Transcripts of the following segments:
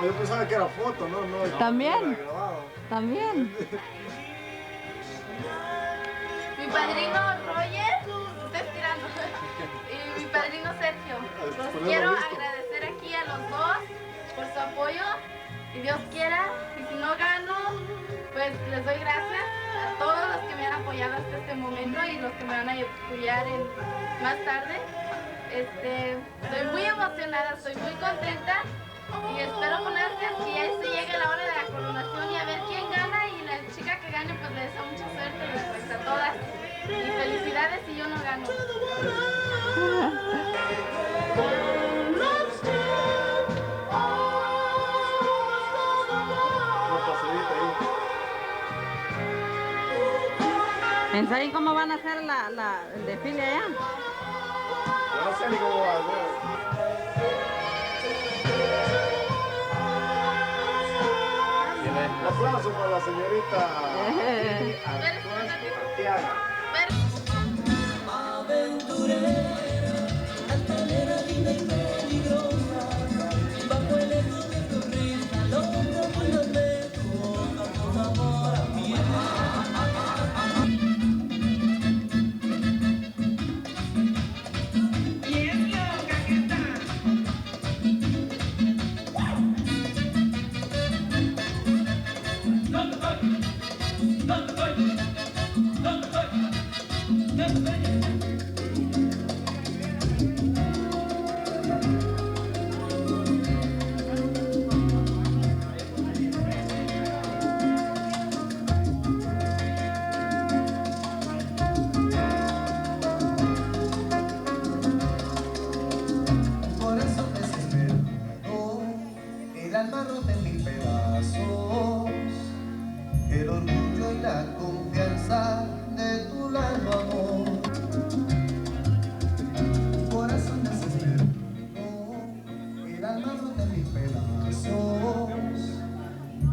Yo pensaba que era foto, ¿no? También. También. Mi padrino Roger está estirando. Y mi padrino Sergio. Los quiero agradecer aquí a los dos por su apoyo. Y Dios quiera, y si no gano, pues les doy gracias a todos los que me han apoyado hasta este momento y los que me van a apoyar más tarde. Estoy muy emocionada, estoy muy contenta. Y espero con ansias que ya se llegue la hora de la coronación y a ver quién gana, y la chica que gane pues le deseo mucha suerte pues, a todas. Y felicidades si yo no gano. ¿Pensáis cómo van a hacer el desfile allá? No sé ni cómo va a ser. Un aplauso para la señorita Arteaga. Aventurera, altanera, linda y peligrosa, bajo el eco de tu risa, loca por los besos, con sabor a miel. Y es loca que está. ¿Dónde voy? ¿Dónde voy? ¿Dónde voy? ¿Dónde voy? Por eso desespero, el alma rota en mil pedazos, el orgullo y la confianza de tu largo amor. Corazón desesperado, el alma rota en mil pedazos,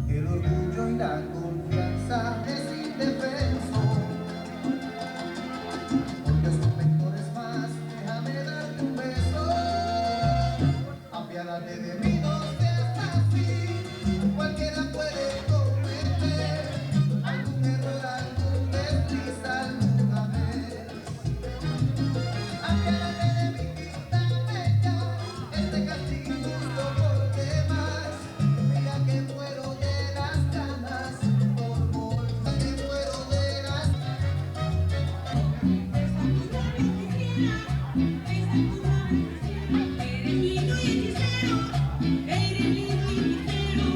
el orgullo y la confianza es indefenso. Porque son vectores más, déjame darte un beso. Apiádate de mí, no seas así. Cualquiera puede cometer algún error, algún desliz alguna vez. Apiádate de mi vida bella, este castigo justo por demás. Mira que muero de las ganas, por bolsa que muero de las eres lindo y hechicero, eres lindo y hechicero.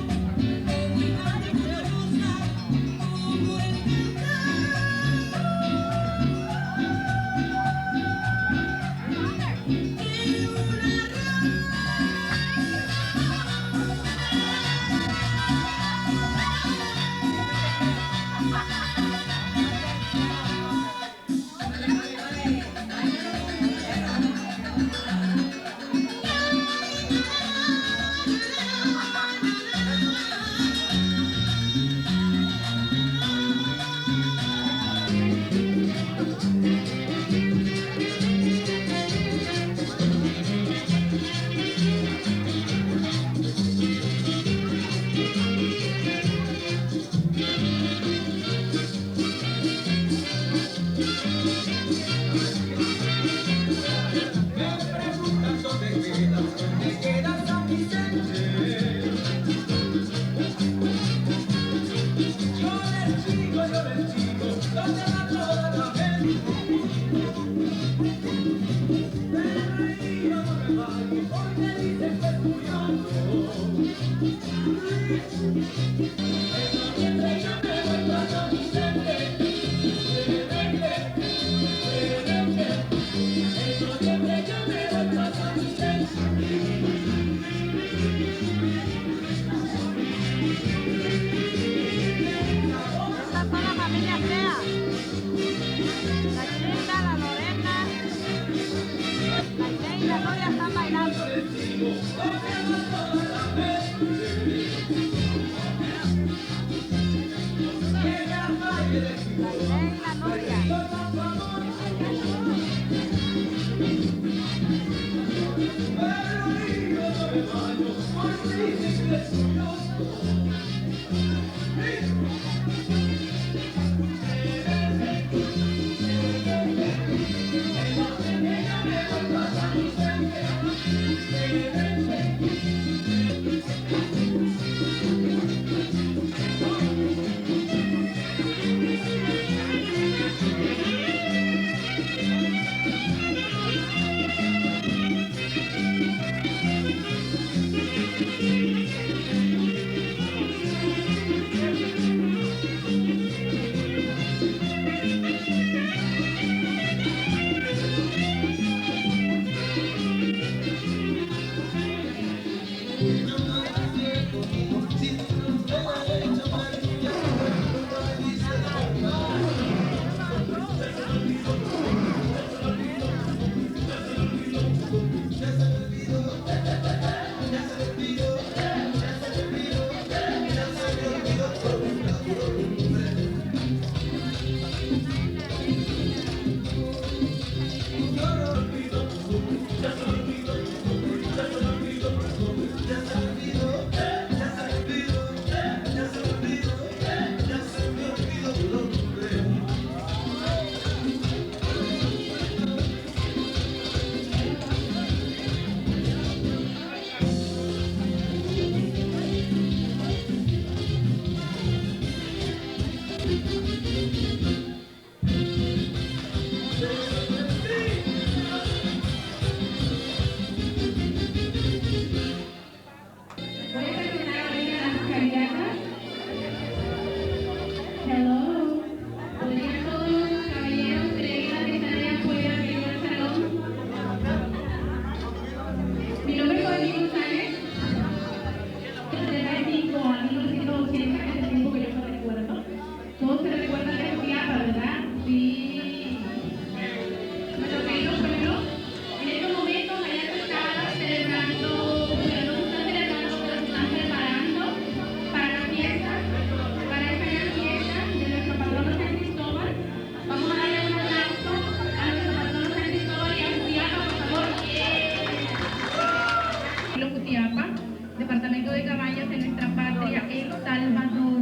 Departamento de Cabañas de nuestra patria, El Salvador.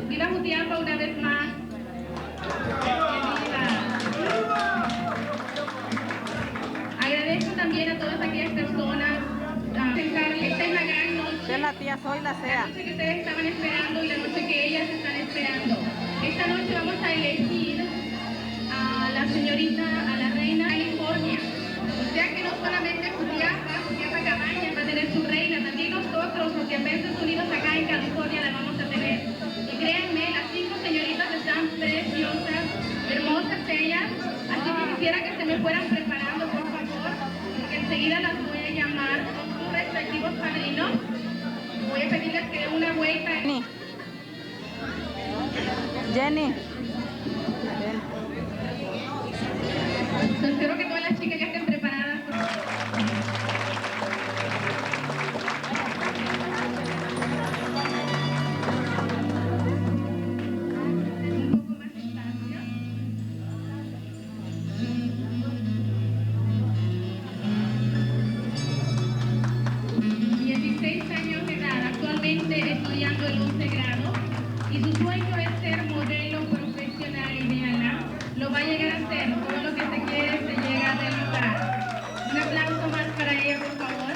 Viva Jutiapa una vez más. Agradezco también a todas aquellas personas. Esta es la gran noche. Es la tía Soy la sea. La noche que ustedes estaban esperando y la noche que ellas están esperando. Esta noche vamos a elegir a la señorita, a la reina California. O sea que no solamente Jutiapa Cabañas va a tener su reina, también nosotros, los Jutiapenses Unidos acá en California la vamos a tener. Y créanme, las 5 señoritas están preciosas, hermosas ellas, así que quisiera que se me fueran preparando, por favor, porque enseguida las voy a llamar con sus respectivos padrinos. Voy a pedirles que den una vuelta. Jenny. Espero que todas las chicas ya estén preparadas. Un poco más despacio. 16 años de edad, actualmente estudiando el 11 grado, y su sueño es ser modelo profesional y véanla, lo va a llegar a ser. Todo lo que se quiere se llega a realizar. Un aplauso más para ella, por favor.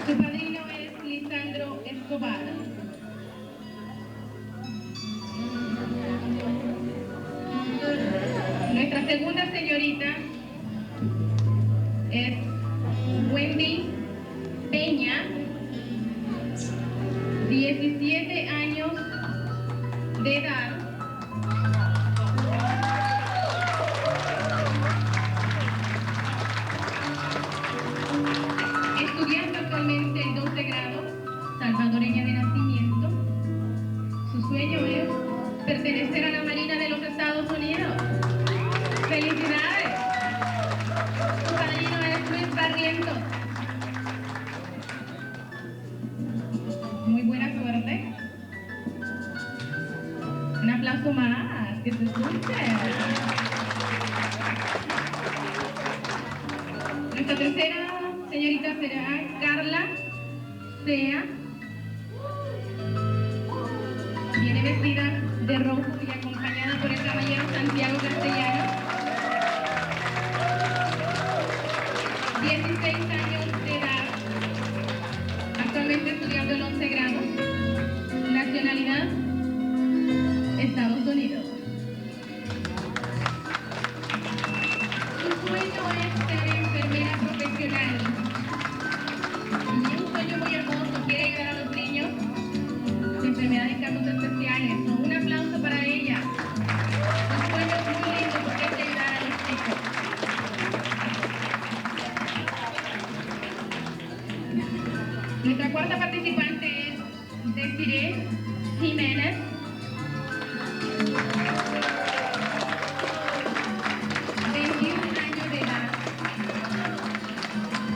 Su padrino es Lisandro Escobar. Nuestra segunda señorita es Wendy Peña, 17 años de edad. Estudiando actualmente el 12 grado, salvadoreña de nacimiento. Su sueño es pertenecer a la Marina de los Estados Unidos. ¡Felicidades! Su padrino es Luis Barrientos. Muy buena suerte. Un aplauso más, que se escuche. Nuestra tercera señorita será Carla Sea viene vestida de rojo y acompañada por el caballero Santiago Castellano. 16 años de edad, actualmente estudiando el 11 grado, nacionalidad Estados Unidos. Su sueño es ser enfermera profesional y es un sueño muy hermoso, quiere ayudar a los niños de enfermedades y casos especiales. Un aplauso para ella. Un sueño muy lindo porque es ayudar a los chicos. Nuestra cuarta participante es Desiree Jiménez.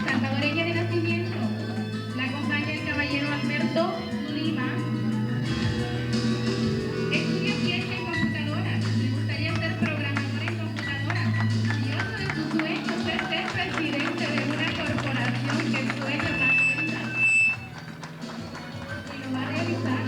Salvadoreña de nacimiento, la acompaña el caballero Alberto Lima. Estudia ciencia en computadora, le gustaría ser programadora en computadora y otro de sus sueños es ser presidente de una corporación que sueña más cuenta y lo va a realizar.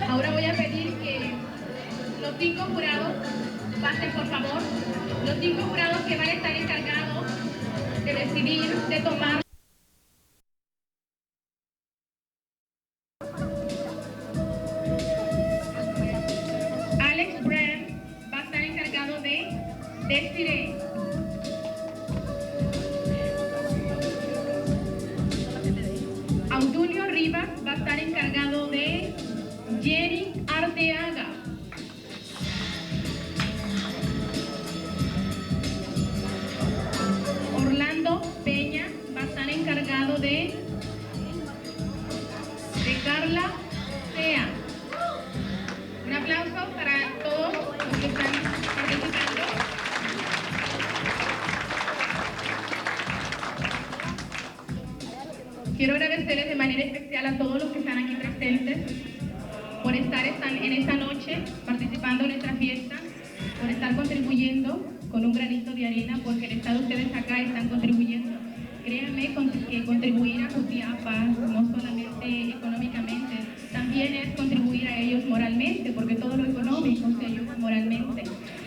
Ahora voy a pedir que los 5 jurados pasen, por favor. Los 5 jurados que van a estar encargados de decidir, de tomar. Alex Brand va a estar encargado de Desiree. Audulio Rivas va a estar encargado de Jenny Arteaga. Orlando Peña va a estar encargado de Carla Sea. Un aplauso para todos los que están participando. Quiero agradecerles de manera especial a todos los que están aquí presentes por estar en esta noche participando en nuestra fiesta, por estar contribuyendo con un granito de arena, porque el estar ustedes acá están contribuyendo. Créanme que contribuir a Jutiapa no solamente económicamente, también es contribuir a ellos moralmente, porque todo lo económico se ayuda moralmente.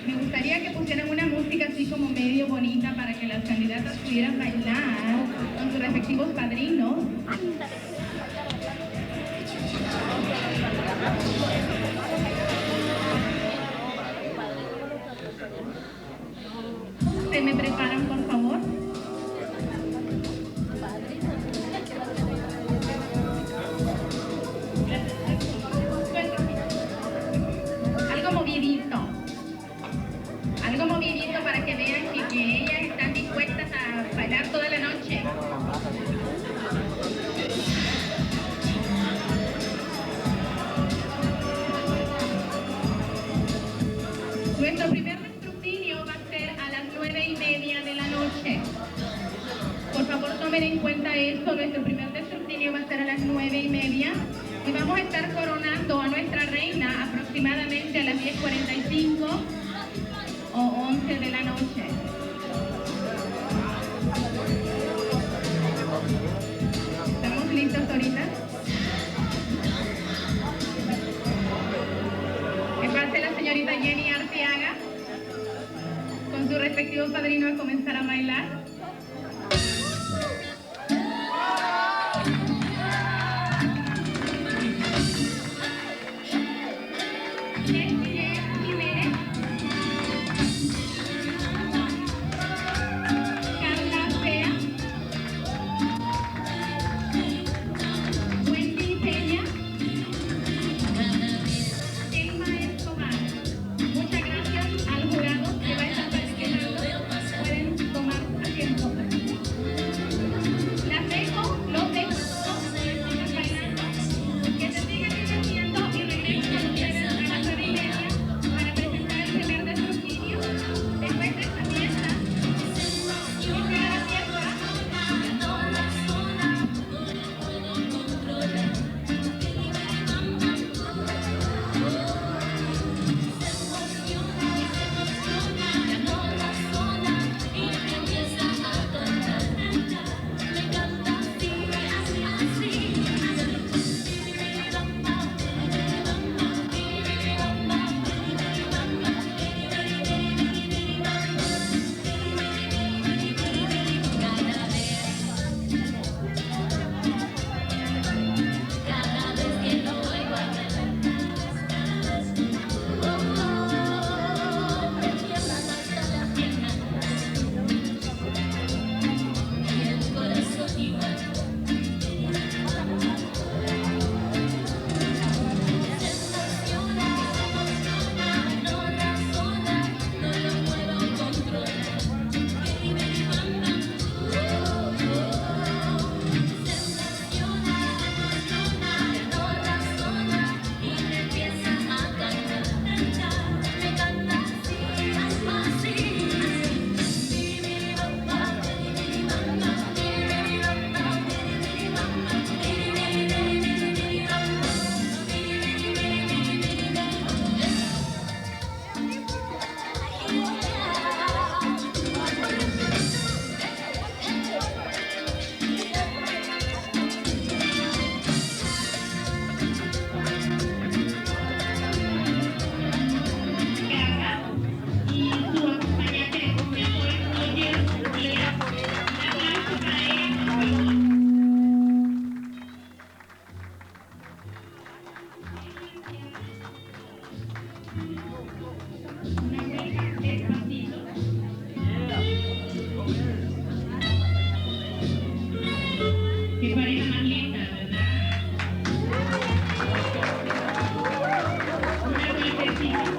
Me gustaría que pusieran una música así como medio bonita para que las candidatas pudieran bailar con sus respectivos padrinos. ¿Se me preparan, por favor? las 9:30 y vamos a estar coronando a nuestra reina aproximadamente a las 10:45 o 11 de la noche. ¿Estamos listos ahorita? Que pase la señorita Jenny Arteaga con su respectivo padrino a comenzar a bailar. Qué pareja más linda, ¿verdad? Una vueltecita.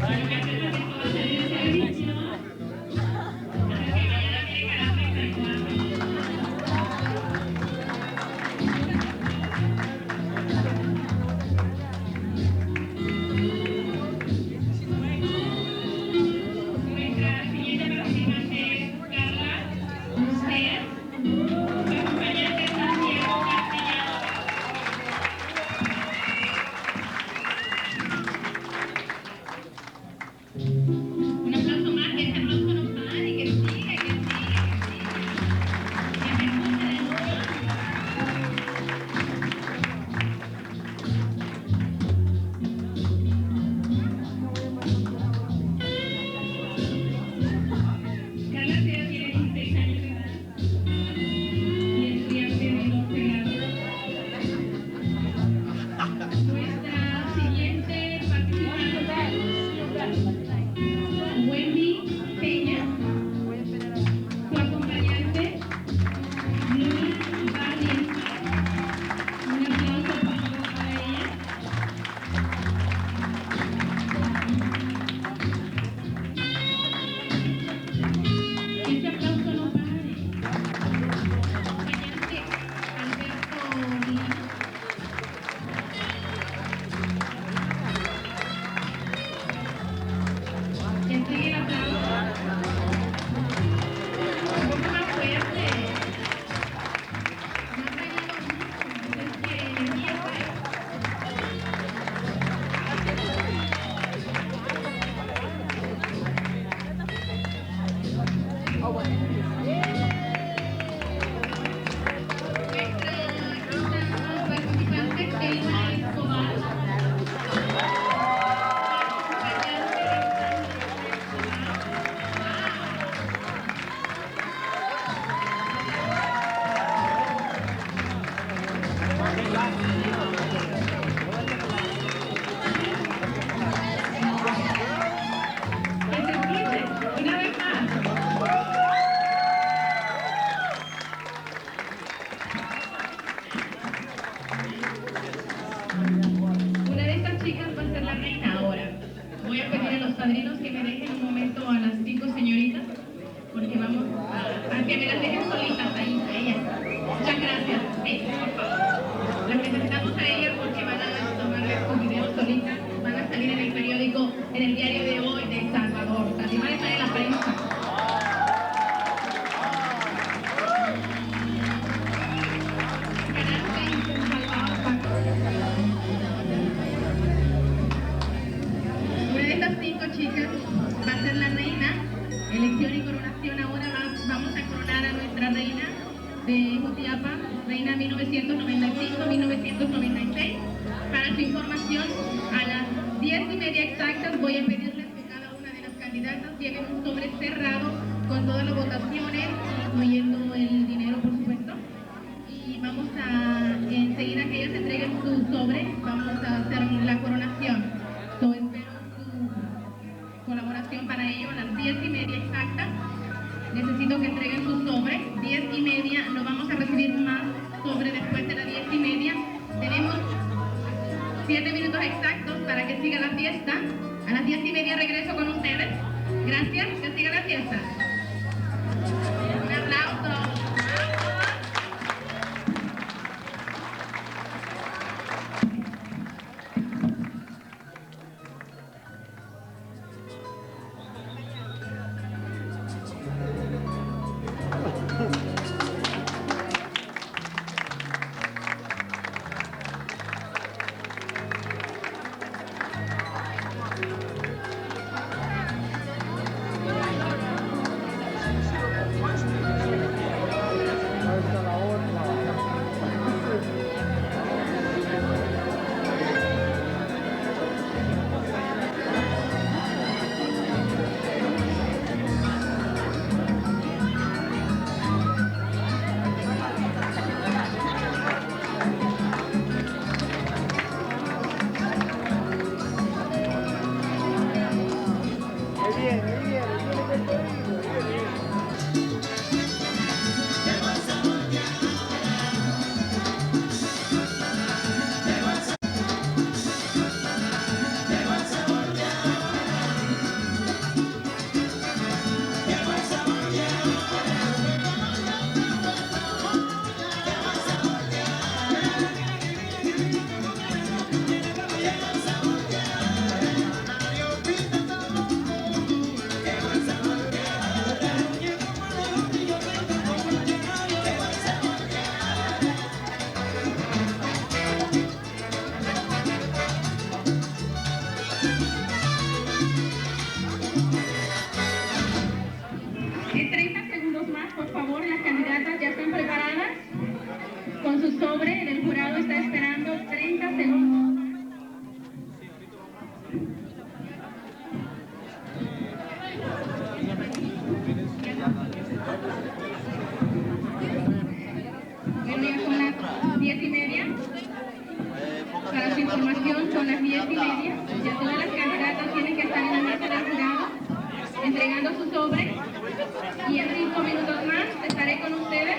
Bueno, que hacer lo que puedo hacer en el servicio. Así que vayan a mi cara Nuestra siguiente próxima es Carla. Una de estas chicas va a ser la reina ahora. Voy a pedir a los padrinos que me dejen un momento a las 5 señoritas, porque vamos a que me las dejen solitas ahí, a ellas. Muchas gracias. Por favor. Las necesitamos a ellas porque van a tomarles sus videos solitas, van a salir en el periódico, en el diario de hoy de El Salvador. También van a estar en la prensa. Una de estas 5 chicas va a ser la reina. Elección y coronación. Ahora vamos a coronar a nuestra reina de Jutiapa, reina 1995-1996. Para su información, a las 10:30 exactas voy a pedirles que cada una de las candidatas lleven un sobre cerrado con todas las votaciones, incluyendo el dinero, por supuesto. Y vamos a, enseguida que ellas entreguen su sobre, vamos a hacer la coronación. Espero su colaboración para ello a las 10:30 exactas. Necesito que entreguen su sobre. 10:30, no vamos a recibir más sobre después de las 10:30. Tenemos 7 minutos exactos para que siga la fiesta. A las 10:30 regreso con ustedes. Gracias, que siga la fiesta. Un aplauso. En 30 segundos más, por favor, las candidatas ya están preparadas con su sobre. El jurado está esperando 30 segundos. Bueno, ya son las 10:30. Para su información, son las 10:30. Ya todas las candidatas tienen que estar en la mesa del jurado entregando su sobre. Y en 5 minutos más estaré con ustedes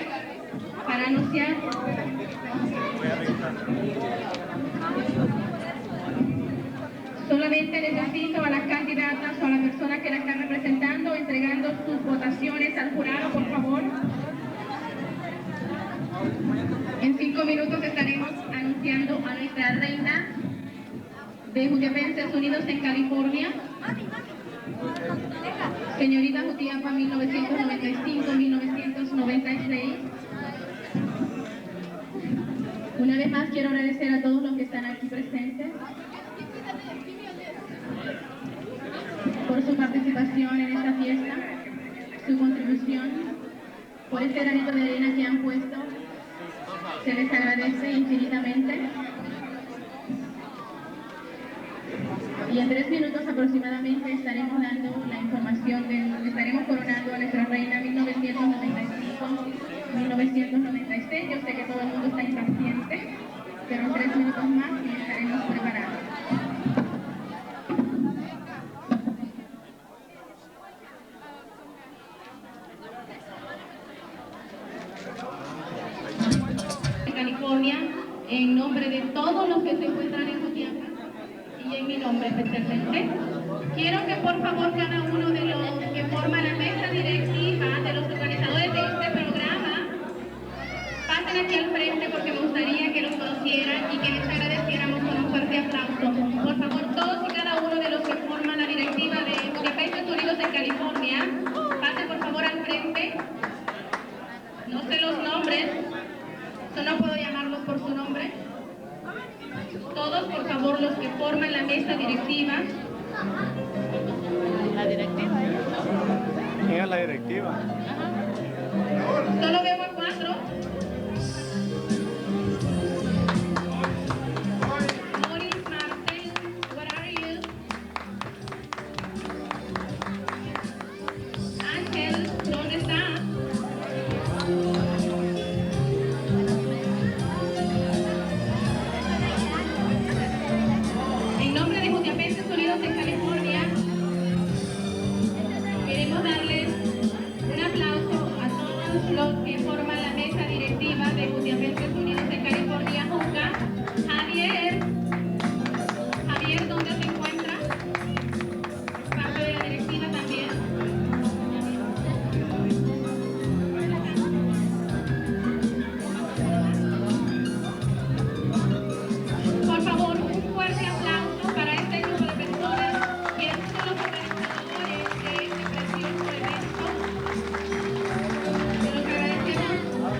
para anunciar. Solamente necesito a las candidatas o a la persona que la están representando entregando sus votaciones al jurado, por favor. En 5 minutos estaremos anunciando a nuestra reina de Jutiapenses Unidos en California. Señorita Jutiapa 1995-1996. Una vez más quiero agradecer a todos los que están aquí presentes por su participación en esta fiesta. su contribución, por este granito de arena que han puesto. Se les agradece infinitamente. Y en 3 minutos aproximadamente estaremos dando la información estaremos coronando a nuestra reina 1995-1996. Yo sé que todo el mundo está impaciente, pero en 3 minutos más y estaremos preparados. California, en nombre de todos los que se encuentran en Jutiapa y en mi nombre especialmente, quiero que por favor cada uno de los que forman la mesa directiva, de los organizadores de este programa, pasen aquí al frente porque me gustaría que los conocieran y que les agradeciéramos con un fuerte aplauso. Por favor, todos y cada uno de los que forman la directiva de Jutiapenses Unidos en California, pasen por favor al frente. No sé los nombres, no puedo llamarlos por su nombre. Todos, por favor, los que forman la mesa directiva. La directiva, ¿eh? ¿Quién es la directiva? Solo veo a 4. Moris Martel, where are you? Ángel, ¿dónde está? En nombre de Jutiapenses Unidos en California, queremos darles un aplauso a todos los que forman la mesa directiva de Jutiapenses Unidos en California, JUCA. Javier, ¿dónde se encuentra? Parte de la directiva también. Por favor, un fuerte aplauso para este grupo de personas quienes son los organizadores de este precioso evento. Se los agradecemos,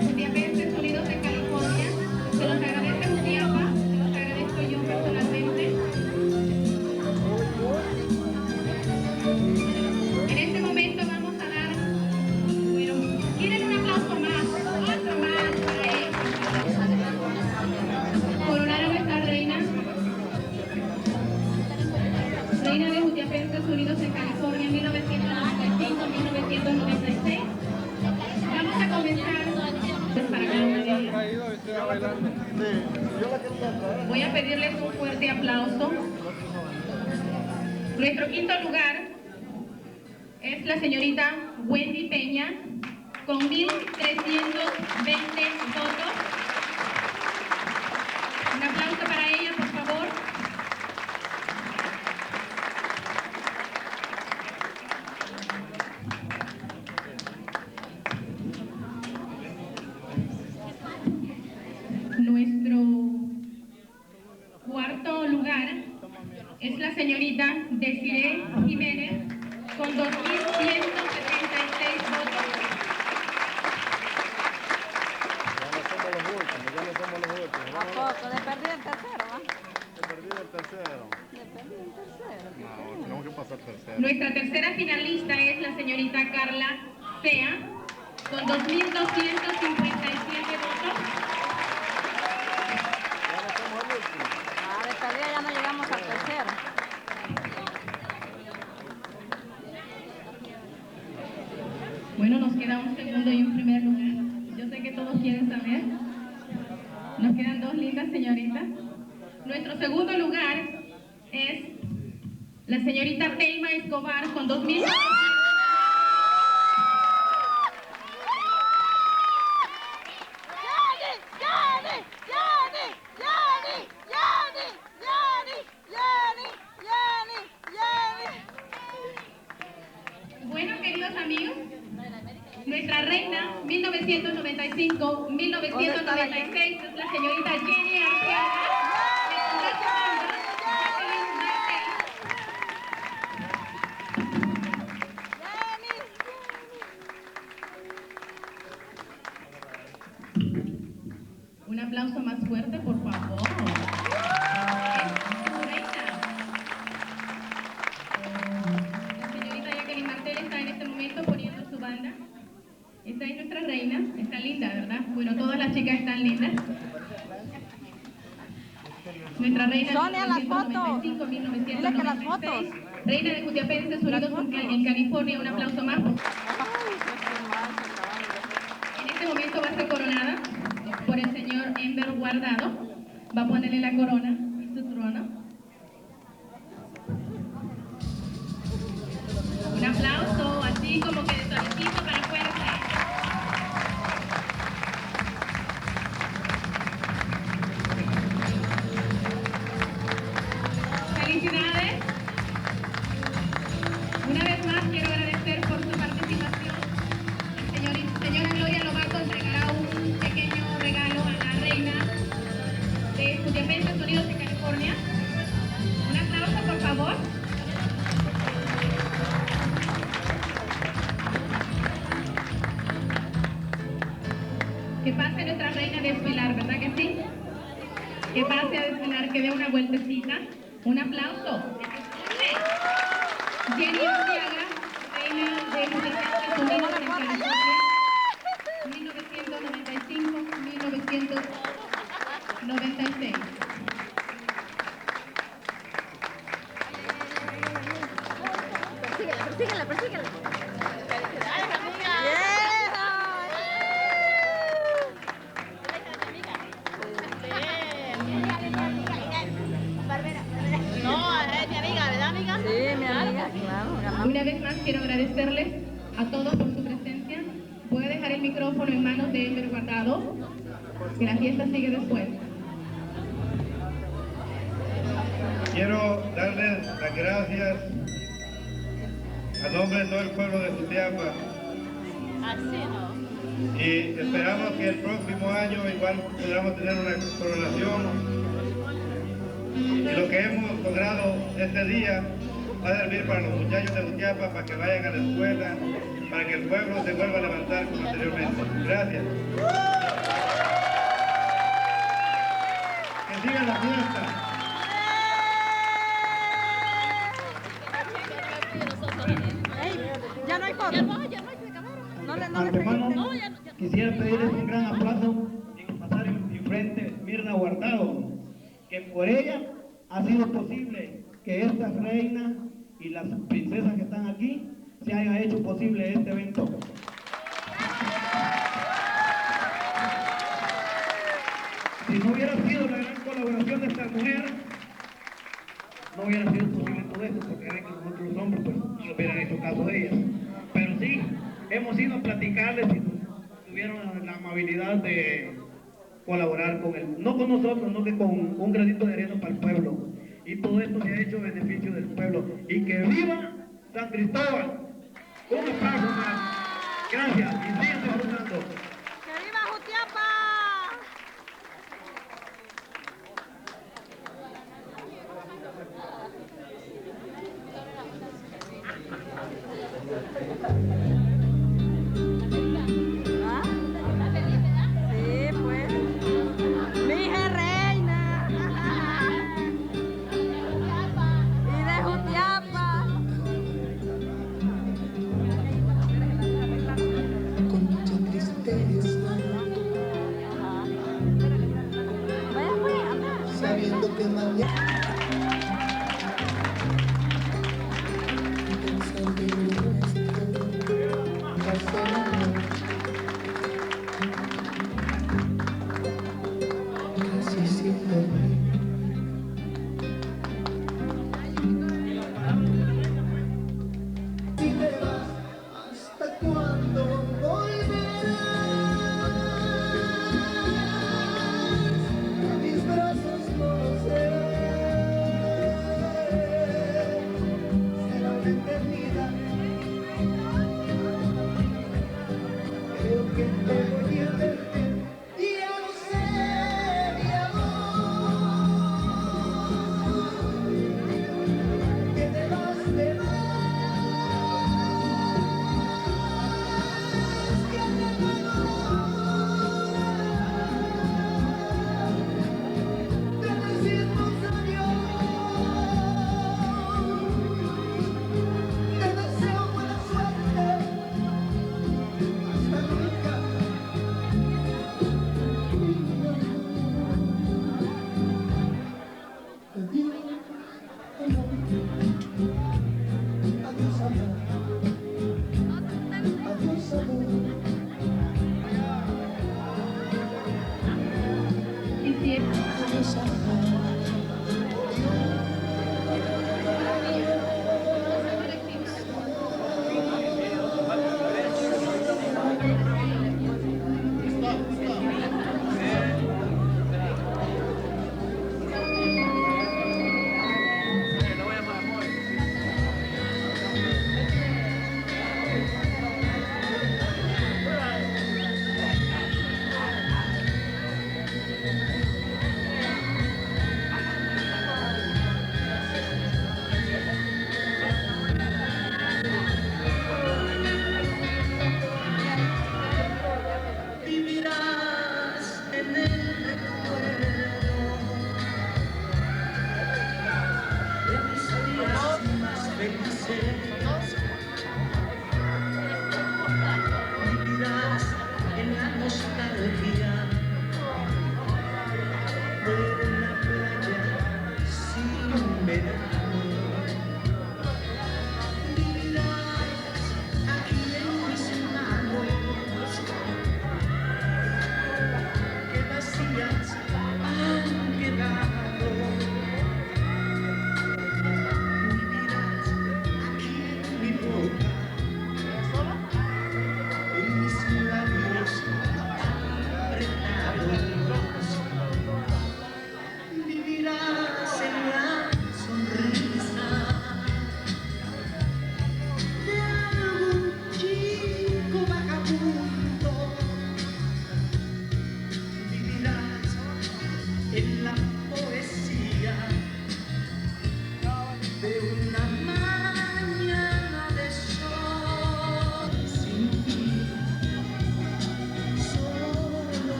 Jutiapenses Unidos en California, se los agradece Jutiapa, se los agradezco yo personalmente. En este momento vamos a dar, bueno, ¿quieren un aplauso más? Otro más para ellos. Coronar a nuestra reina de Jutiapenses Unidos en California, 1995-1996. Vamos a comenzar para cada una de ellas. Voy a pedirles un fuerte aplauso. Nuestro quinto lugar es la señorita Wendy Peña, con 1,320 votos. Un aplauso para ella, por favor. Nuestro cuarto lugar es la señorita Desiree Jiménez, con 2,176 votos. Ya no somos los últimos. ¿A poco? De perdido el tercero, ¿va? He perdido el tercero. De perdido el tercero. No, tenemos que pasar tercero. Nuestra tercera finalista es la señorita Carla Sea, con 2,257 votos. Ya no somos el último. Ah, de perdido ya no llegamos al tercero. Bueno, nos queda un segundo y un primer lugar. Yo sé que todos quieren saber. Nos quedan 2 lindas señoritas. Nuestro segundo lugar es la señorita Telma Escobar, con 2,000. Bueno, queridos amigos, nuestra reina 1995-1996 es la señorita Jenny Arteaga. Un aplauso más fuerte, por favor. Es su reina. La señorita Jacqueline Martel está en este momento poniendo Wanda. Esta es nuestra reina, está linda, ¿verdad? Bueno, todas las chicas están lindas. Nuestra reina Sonia, las fotos. 1995-1996. Dile que las fotos. Reina de Jutiapenses Unidos en California, un aplauso más. En este momento va a ser coronada por el señor Enver Guardado. Va a ponerle la corona en su trono. Un aplauso, así como que de suavecito para fuerte. Felicidades. Una vez más quiero agradecer por su participación. Señora Gloria lo va a entregar un pequeño regalo a la reina de Jutiapenses Unidos en California. Un aplauso, por favor. Que pase nuestra reina a desfilar, ¿verdad que sí? Que pase a desfilar, que dé una vueltecita. Un aplauso. Jenny Arteaga, reina de Jutiapenses Unidos en California, 1995-1996. Persíguela, persíguela. No, es mi amiga, ¿verdad, amiga? Sí, mi amiga, claro. Ganamos. Una vez más quiero agradecerles a todos por su presencia. Voy a dejar el micrófono en manos de Enver Guardado, que la fiesta sigue después. Quiero darles las gracias a nombre de todo el pueblo de Jutiapa. Así no. Y esperamos que el próximo año igual podamos tener una coronación. Y lo que hemos logrado este día va a servir para los muchachos de Jutiapa, para que vayan a la escuela, para que el pueblo se vuelva a levantar como anteriormente. Gracias. Que siga la fiesta. Ya no hay foto. Ya no, se acabaron. No le Antemano, No, ya no. quisiera pedirles un gran aplauso y pasar en frente Mirna Guardado, que por ella ha sido posible que esta reina y las princesas que están aquí se haya hecho posible este evento. Si no hubiera sido la gran colaboración de esta mujer, no hubiera sido posible todo esto, porque ven que nosotros los hombres pues no hubieran hecho caso de ellas. Pero sí, hemos ido a platicarles y tuvieron la amabilidad de colaborar con él, no con nosotros, no que con un granito de arena para el pueblo. Y todo esto se ha hecho en beneficio del pueblo. Y que viva San Cristóbal. Un aplauso más. Gracias y sigan disfrutando. ¡Que viva Jutiapa! ¿Ah? Sí, pues. Mi hija reina. Y de Jutiapa. Con mucha tristeza, Vaya, pues, anda. sabiendo que mañana pensando en lo nuestro pasará. Casi sin dormir. Si te vas, ¿hasta cuándo volverás? Mis brazos no lo sé. Será una eternidad. Creo que te voy a perder. Ya lo sé, mi amor. Que te vas de más. Te decimos adiós. Te deseo buena suerte.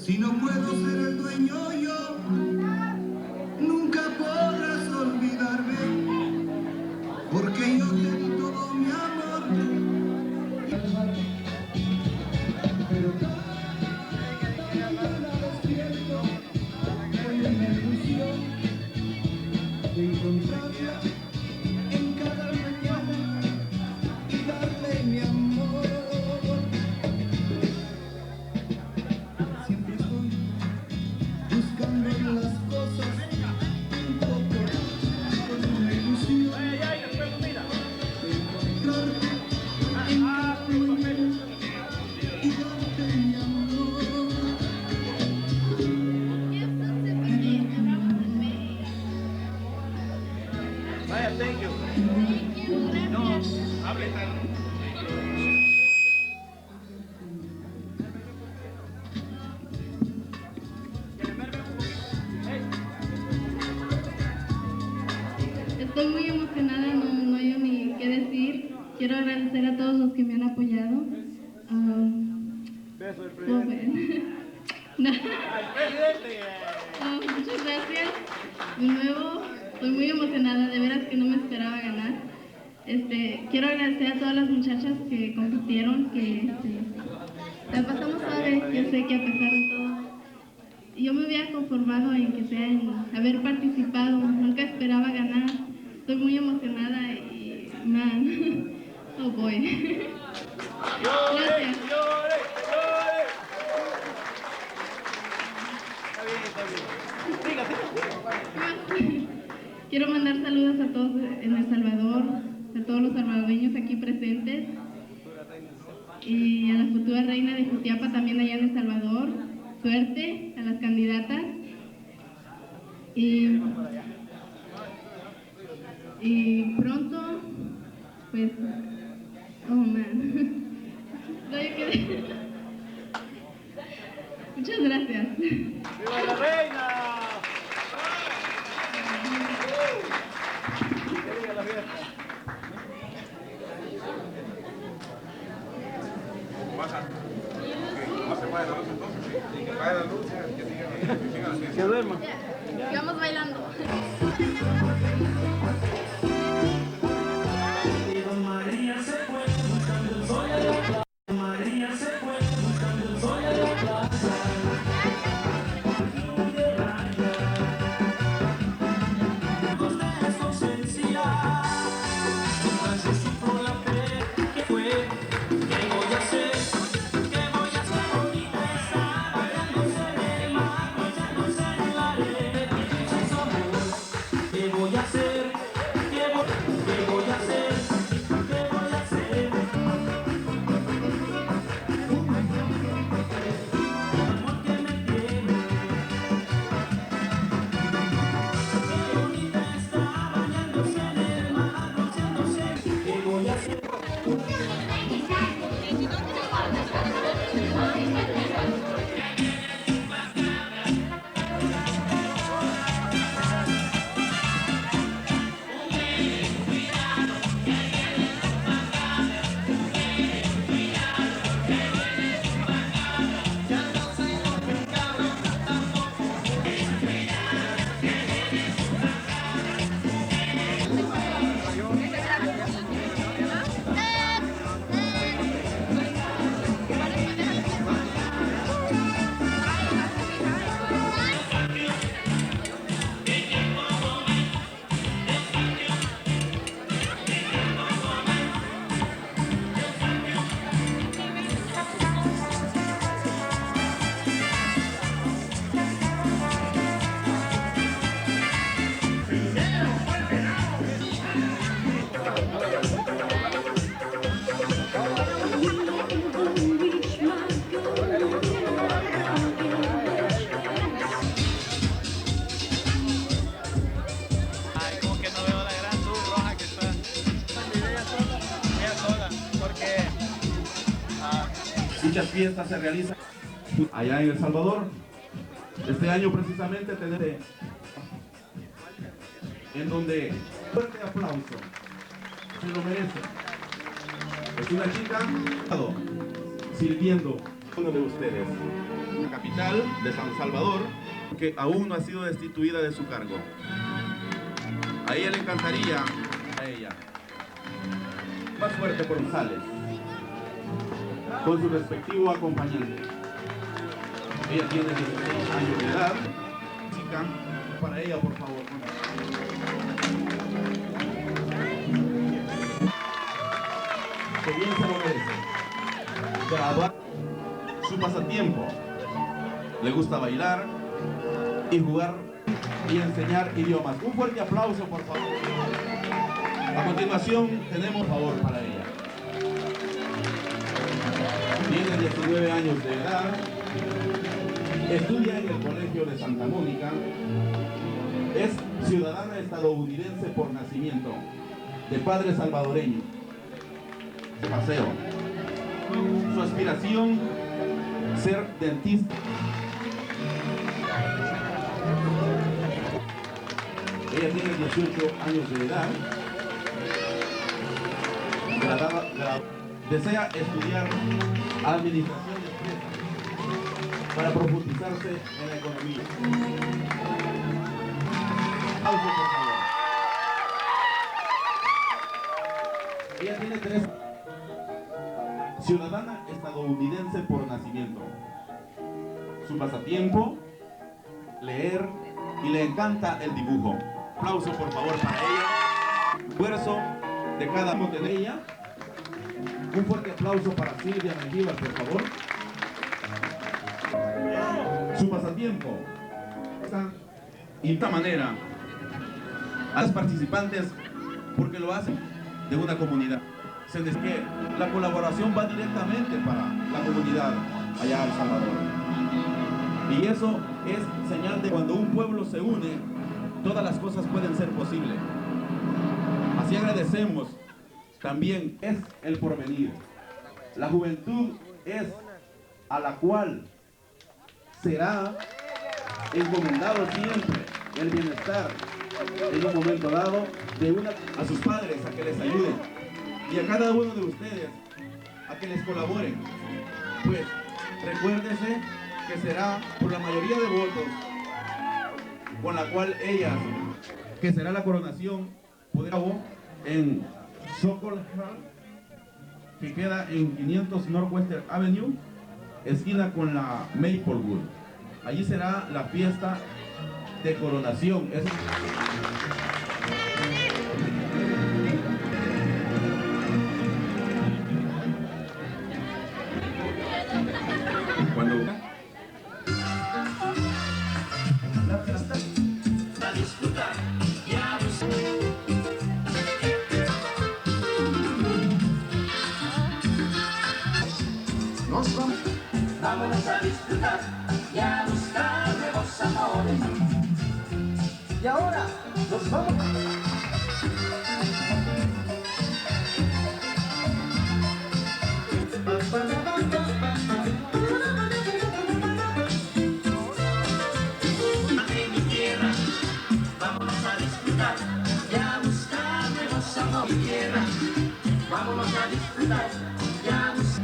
Si no puedo ser el dueño yo, nunca podrás olvidarme, porque yo te di todo mi amor. Pero despierto con la ilusión de encontrarla en cada mañana y darle mi amor. Siempre estoy buscando las cosas un poco con una ilusión de encontrarte en cada mañana y darte mi amor. Vaya, thank you. No, hable tan. Estoy muy emocionada, no hay ni qué decir. Quiero agradecer a todos los que me han apoyado. Beso del ¿Cómo presidente. ven? No. Muchas gracias. De nuevo, estoy muy emocionada, de veras que no me esperaba ganar. Quiero agradecer a todas las muchachas que compitieron, que La pasamos suave, yo sé que a pesar de todo. Yo me hubiera conformado en que sea en haber participado, nunca esperaba ganar. Estoy muy emocionada y, man, oh boy. Gracias. Quiero mandar saludos a todos en El Salvador, a todos los salvadoreños aquí presentes y a la futura reina de Jutiapa también allá en El Salvador. Suerte a las candidatas y pronto, pues, oh man, no, yo quedé. Muchas gracias. ¡Viva la reina! ¡Que viva la fiesta! Que duerma. Sigamos bailando. Muchas fiestas se realizan allá en El Salvador. Este año precisamente tenemos en donde fuerte aplauso, se lo merece. Es una chica sirviendo uno de ustedes, la capital de San Salvador, que aún no ha sido destituida de su cargo. A ella le encantaría, a ella, más fuerte por González, con su respectivo acompañante. Ella tiene 16 años de edad. Chica, para ella, por favor. Que bien se lo merece. Graduar su pasatiempo. Le gusta bailar y jugar y enseñar idiomas. Un fuerte aplauso, por favor. A continuación, tenemos favor para ella. Tiene 19 años de edad, estudia en el Colegio de Santa Mónica, es ciudadana estadounidense por nacimiento, de padre salvadoreño. Paseo. Su aspiración, ser dentista. Ella tiene 18 años de edad, desea estudiar administración de empresas para profundizarse en la economía. Aplauso, por favor. Ella tiene ciudadana estadounidense por nacimiento. Su pasatiempo, leer, y le encanta el dibujo. Aplauso por favor para ella. Esfuerzo de cada uno de ella. Un fuerte aplauso para Silvia Mengíbar, por favor. Su pasatiempo. Y de esta manera a los participantes, porque lo hacen de una comunidad. Se dice que la colaboración va directamente para la comunidad allá en El Salvador. Y eso es señal de cuando un pueblo se une, todas las cosas pueden ser posibles. Así agradecemos. También es el porvenir. La juventud es a la cual será encomendado siempre el bienestar en un momento dado a sus padres a que les ayuden y a cada uno de ustedes a que les colaboren. Pues recuérdese que será por la mayoría de votos con la cual ellas, que será la coronación, podrá en Sokol Hall, que queda en 500 Northwestern Avenue, esquina con la Maplewood. Allí será la fiesta de coronación. Cuando la fiesta a disfrutar y a Nos vamos. Vámonos a disfrutar y a buscar nuevos amores. Y ahora nos vamos. En mi tierra, vámonos a disfrutar y a buscar nuevos amores. Mi tierra, vámonos a disfrutar y a buscar.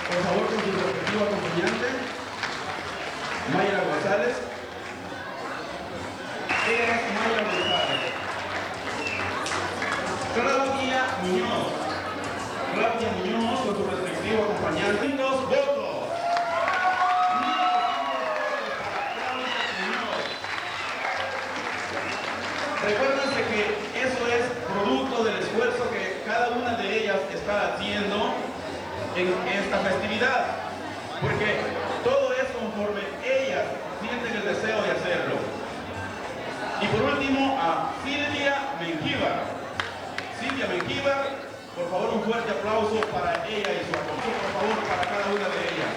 Por favor, con su respectivo acompañante, Mayra González. Ella es Mayra González. Claudia Muñoz. Claudia Muñoz, con su respectivo acompañante. 2 votos. Recuérdense que eso es producto del esfuerzo que cada una de ellas está haciendo en esta festividad, porque todo es conforme ellas sienten el deseo de hacerlo. Y por último a Silvia Mengíbar. Silvia Mengíbar, por favor un fuerte aplauso para ella y su apoyo, por favor, para cada una de ellas.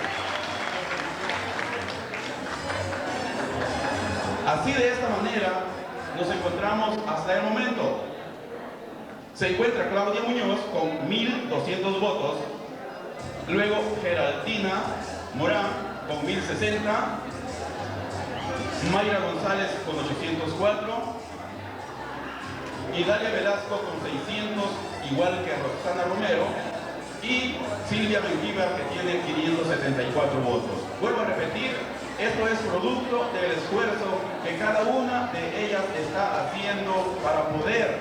Así de esta manera nos encontramos hasta el momento. Se encuentra Claudia Muñoz con 1.200 votos. Luego Geraldina Morán con 1060, Mayra González con 804 y Dalia Velasco con 600, igual que Roxana Romero, y Silvia Mengíbar, que tiene 574 votos. Vuelvo a repetir, esto es producto del esfuerzo que cada una de ellas está haciendo para poder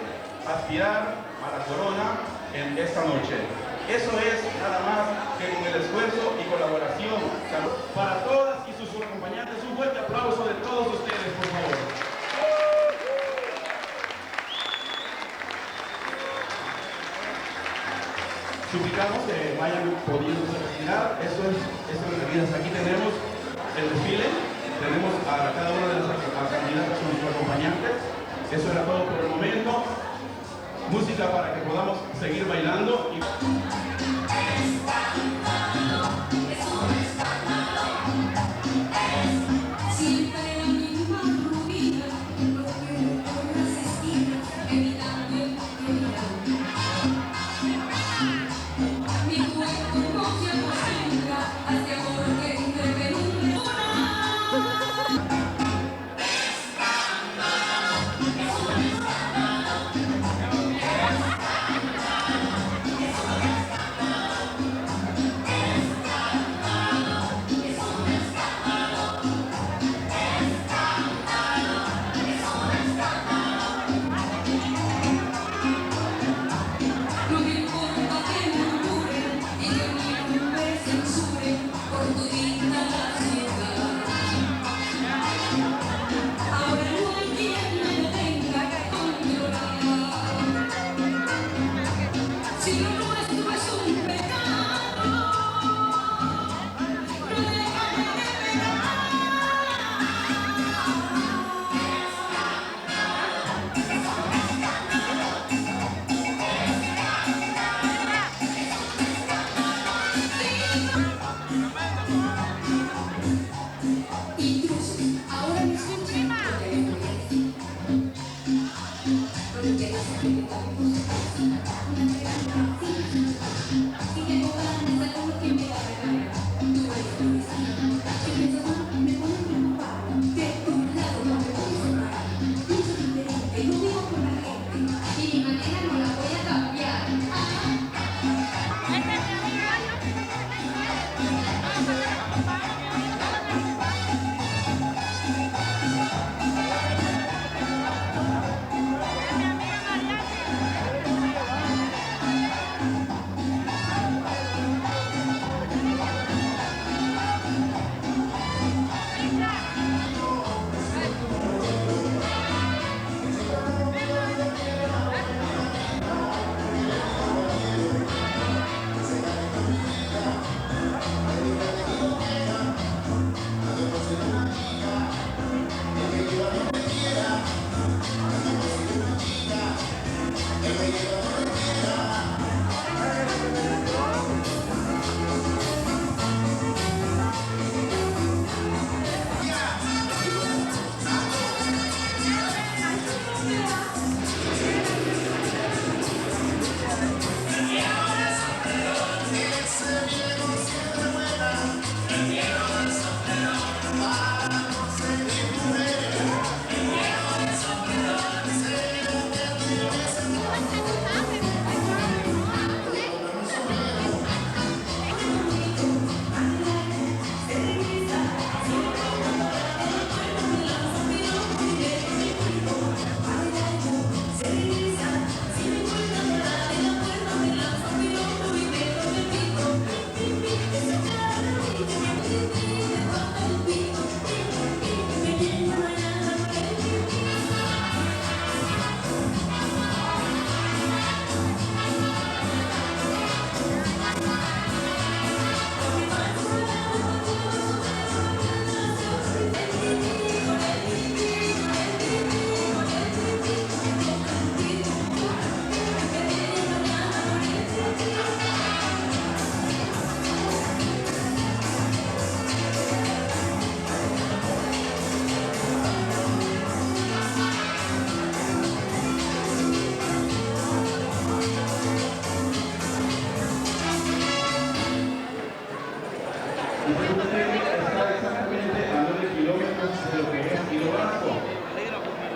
aspirar a la corona en esta noche. Eso es nada más que con el esfuerzo y colaboración para todas y sus acompañantes. Un fuerte aplauso de todos ustedes. Suplicamos que vayan pudiendo retirar. Eso es medidas. Aquí tenemos el desfile, tenemos a cada una de las candidatas con sus acompañantes. Eso era todo por el momento. Música para que podamos seguir bailando.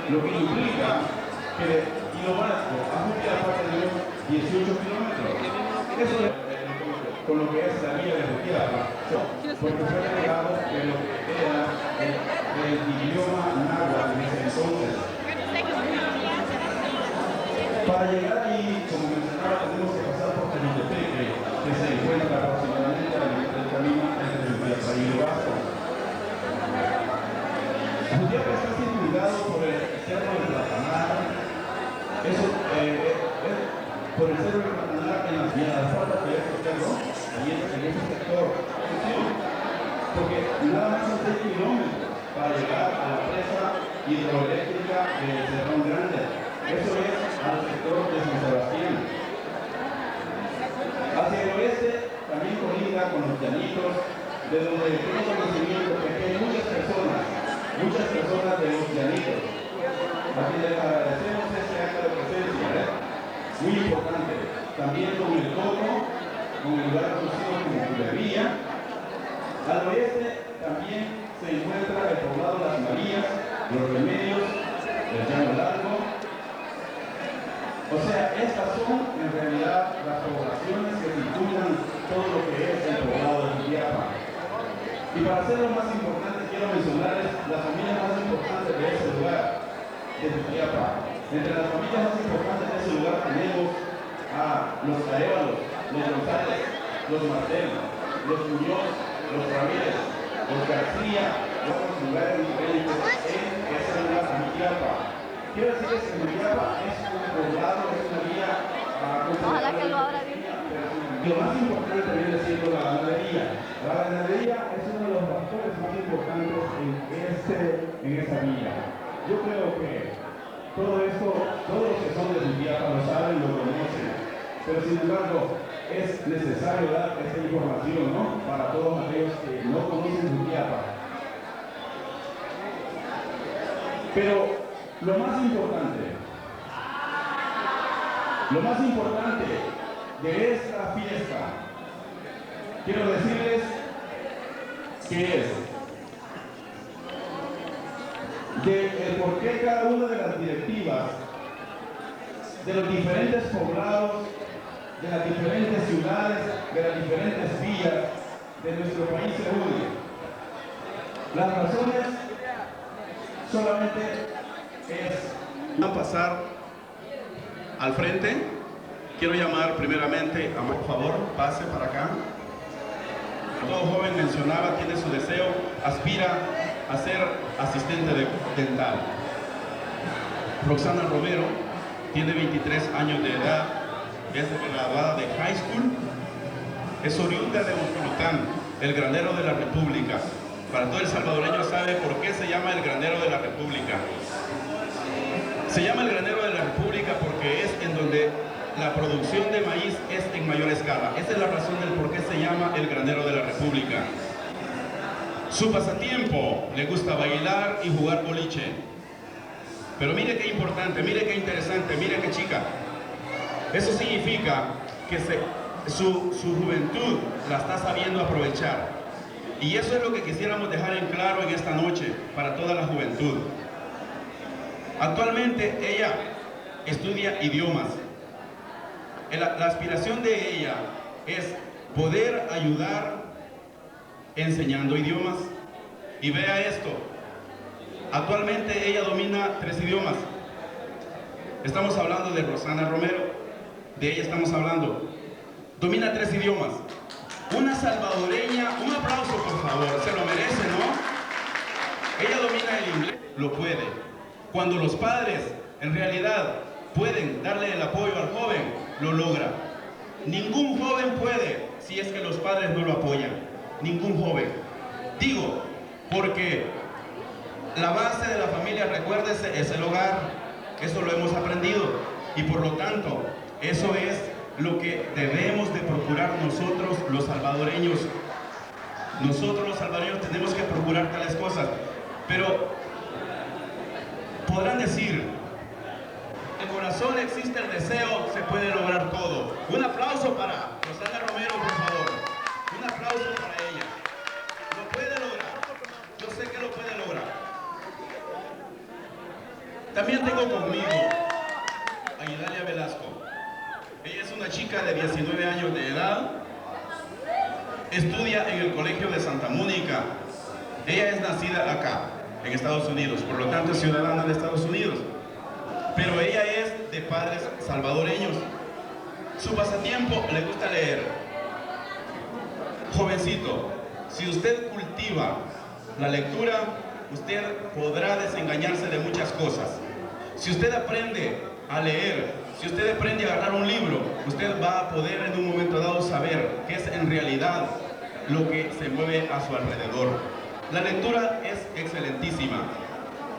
Lo que implica que Hilo Vasco ajuste la parte de los 18 kilómetros. Eso es con lo que es la vía de Jutiapa, porque fue agregado de lo que era el idioma náhuatl en ese entonces. Para llegar ahí, como mencionaba, tenemos que pasar por Tehuantepec, que se encuentra aproximadamente a la mitad del camino entre Jutiapa y Hilo Vasco. Jutiapa está circundado por el cerro del Platanar. Eso, por el cerro del Platanar, y en las puertas de este cerro, ahí en ese sector, porque nada más son 6 kilómetros para llegar a la presa hidroeléctrica de Cerrón Grande. Eso es al sector de San Sebastián. Hacia el oeste también colinda con los llanitos, de donde tengo conocimiento que hay muchas personas de los llanitos, a quienes les agradecemos este acto de presencia, muy importante. También con el Coco, con el lugar conocido como Culería. Al oeste también se encuentra el poblado Las Marías, Los Remedios, el Llano Largo. O sea, estas son en realidad las poblaciones que circundan todo lo que es el poblado de Jutiapa. Y para hacerlo más importante, quiero mencionarles las familias más importantes de ese lugar, de Jutiapa. Entre las familias más importantes de ese lugar tenemos a los Arévalos, los González, los Martel, los Muñoz, los Ramírez, los García, otros lugares diferentes en ese lugar, Jutiapa. Quiero decirles que Jutiapa es un poblado, es una vía. Ojalá que lo abra bien. Lo más importante viene siendo la ganadería. La ganadería es uno de los factores más importantes en esa vía. Yo creo que todo esto, todos los que son de Jutiapa lo saben, lo conocen, pero sin embargo es necesario dar esta información, ¿no? Para todos aquellos que no conocen Jutiapa. Pero lo más importante de esta fiesta, quiero decirles que es el por qué cada una de las directivas de los diferentes poblados, de las diferentes ciudades, de las diferentes vías de nuestro país se unen. Las razones solamente es pasar al frente. Quiero llamar primeramente, por favor, pase para acá. Todo joven mencionaba, tiene su deseo, aspira a ser asistente dental. Roxana Romero tiene 23 años de edad, es graduada de high school, es oriunda de Usulután, el granero de la República. Para todo el salvadoreño sabe por qué se llama el granero de la República. Se llama el granero de la República porque es en donde la producción de maíz es en mayor escala. Esa es la razón del por qué se llama el granero de la República. Su pasatiempo, le gusta bailar y jugar boliche. Pero mire qué importante, mire qué interesante, mire qué chica. Eso significa que su juventud la está sabiendo aprovechar. Y eso es lo que quisiéramos dejar en claro en esta noche para toda la juventud. Actualmente ella estudia idiomas. La aspiración de ella es poder ayudar enseñando idiomas. Y vea esto, actualmente ella domina 3 idiomas. Estamos hablando de Roxana Romero, de ella estamos hablando. Domina 3 idiomas. Una salvadoreña, un aplauso por favor, se lo merece, ¿no? Ella domina el inglés, lo puede. Cuando los padres en realidad pueden darle el apoyo al joven, lo logra. Ningún joven puede si es que los padres no lo apoyan. Ningún joven. Digo, porque la base de la familia, recuérdese, es el hogar. Eso lo hemos aprendido. Y por lo tanto, eso es lo que debemos de procurar nosotros los salvadoreños. Nosotros los salvadoreños tenemos que procurar tales cosas. Pero podrán decir, el corazón existe el deseo, se puede lograr todo. Un aplauso para Roxana Romero, por favor. Un aplauso para ella. Lo puede lograr. Yo sé que lo puede lograr. También tengo conmigo a Idalia Velasco. Ella es una chica de 19 años de edad. Estudia en el Colegio de Santa Mónica. Ella es nacida acá, en Estados Unidos, por lo tanto es ciudadana de Estados Unidos. Pero ella es de padres salvadoreños. Su pasatiempo, le gusta leer. Jovencito, si usted cultiva la lectura, usted podrá desengañarse de muchas cosas. Si usted aprende a leer Si usted aprende a agarrar un libro, usted va a poder en un momento dado saber qué es en realidad lo que se mueve a su alrededor. La lectura es excelentísima.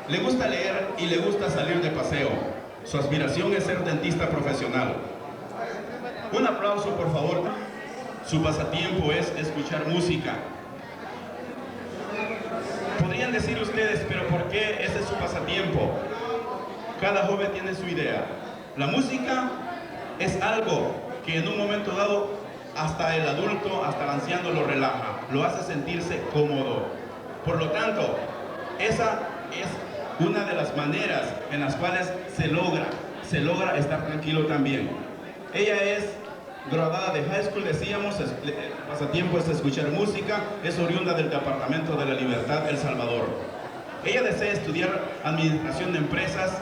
Le gusta leer y le gusta salir de paseo. Su aspiración es ser dentista profesional. Un aplauso, por favor. Su pasatiempo es escuchar música. Podrían decir ustedes, pero ¿por qué ese es su pasatiempo? Cada joven tiene su idea. La música es algo que en un momento dado hasta el adulto, hasta el anciano lo relaja, lo hace sentirse cómodo. Por lo tanto, esa es una de las maneras en las cuales se logra estar tranquilo también. Ella es graduada de high school, decíamos, el pasatiempo es escuchar música, es oriunda del Departamento de la Libertad, El Salvador. Ella desea estudiar administración de empresas,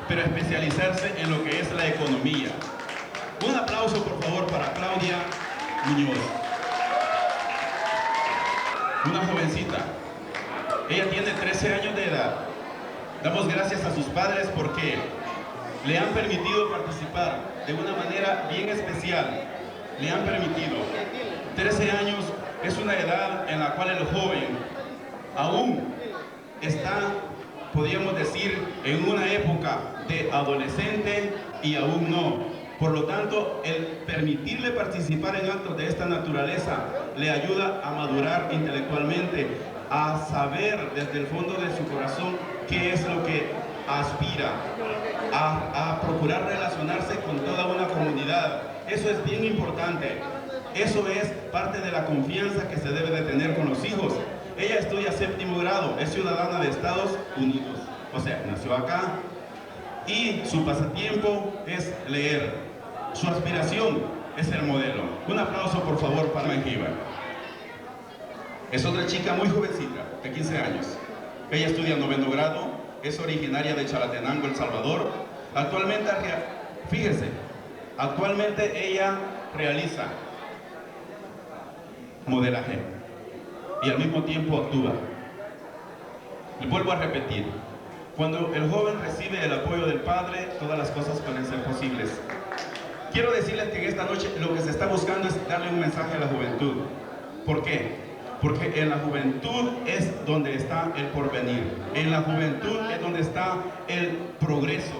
pero especializarse en lo que es la economía. Un aplauso, por favor, para Claudia Muñoz. Una jovencita. Ella tiene 13 años de edad. Damos gracias a sus padres porque le han permitido participar de una manera bien especial. Le han permitido. 13 años es una edad en la cual el joven aún está, podríamos decir, en una época de adolescente y aún no. Por lo tanto, el permitirle participar en actos de esta naturaleza le ayuda a madurar intelectualmente, a saber desde el fondo de su corazón qué es lo que aspira, a procurar relacionarse con toda una comunidad. Eso es bien importante. Eso es parte de la confianza que se debe de tener con los hijos. Ella estudia 7º grado, es ciudadana de Estados Unidos, o sea, nació acá, y su pasatiempo es leer. Su aspiración es el modelo. Un aplauso, por favor, para Menjiva. Es otra chica muy jovencita, de 15 años. Ella estudia 9º grado, es originaria de Chalatenango, El Salvador. Actualmente ella realiza modelaje y al mismo tiempo actúa. Y vuelvo a repetir, cuando el joven recibe el apoyo del padre, todas las cosas pueden ser posibles. Quiero decirles que en esta noche lo que se está buscando es darle un mensaje a la juventud. ¿Por qué? Porque en la juventud es donde está el porvenir. En la juventud es donde está el progreso.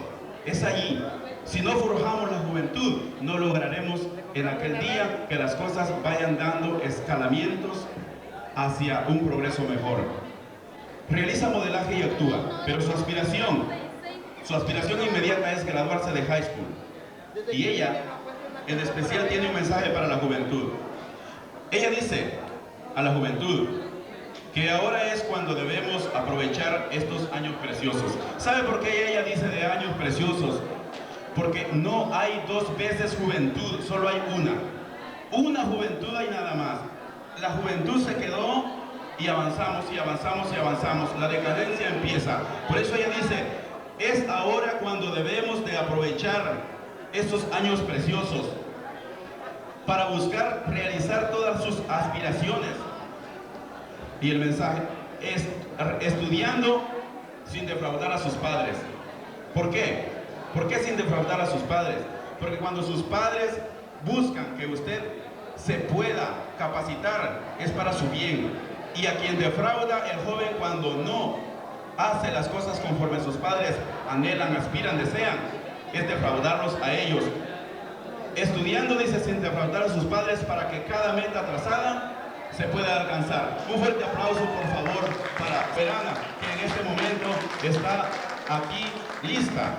Es allí. Si no forjamos la juventud, no lograremos en aquel día que las cosas vayan dando escalamientos hacia un progreso mejor. Realiza modelaje y actúa, pero su aspiración inmediata es graduarse de high school. Y ella, en especial, tiene un mensaje para la juventud. Ella dice a la juventud que ahora es cuando debemos aprovechar estos años preciosos. ¿Sabe por qué ella dice de años preciosos? Porque no hay dos veces juventud, solo hay una. Una juventud hay nada más. La juventud se quedó y avanzamos y avanzamos y avanzamos. La decadencia empieza. Por eso ella dice, es ahora cuando debemos de aprovechar estos años preciosos para buscar realizar todas sus aspiraciones. Y el mensaje es estudiando sin defraudar a sus padres. ¿Por qué? ¿Por qué sin defraudar a sus padres? Porque cuando sus padres buscan que usted se pueda capacitar, es para su bien. Y a quien defrauda el joven cuando no hace las cosas conforme sus padres anhelan, aspiran, desean, es defraudarlos a ellos. Estudiando, dice, sin defraudar a sus padres para que cada meta trazada se pueda alcanzar. Un fuerte aplauso, por favor, para Verana, que en este momento está aquí lista,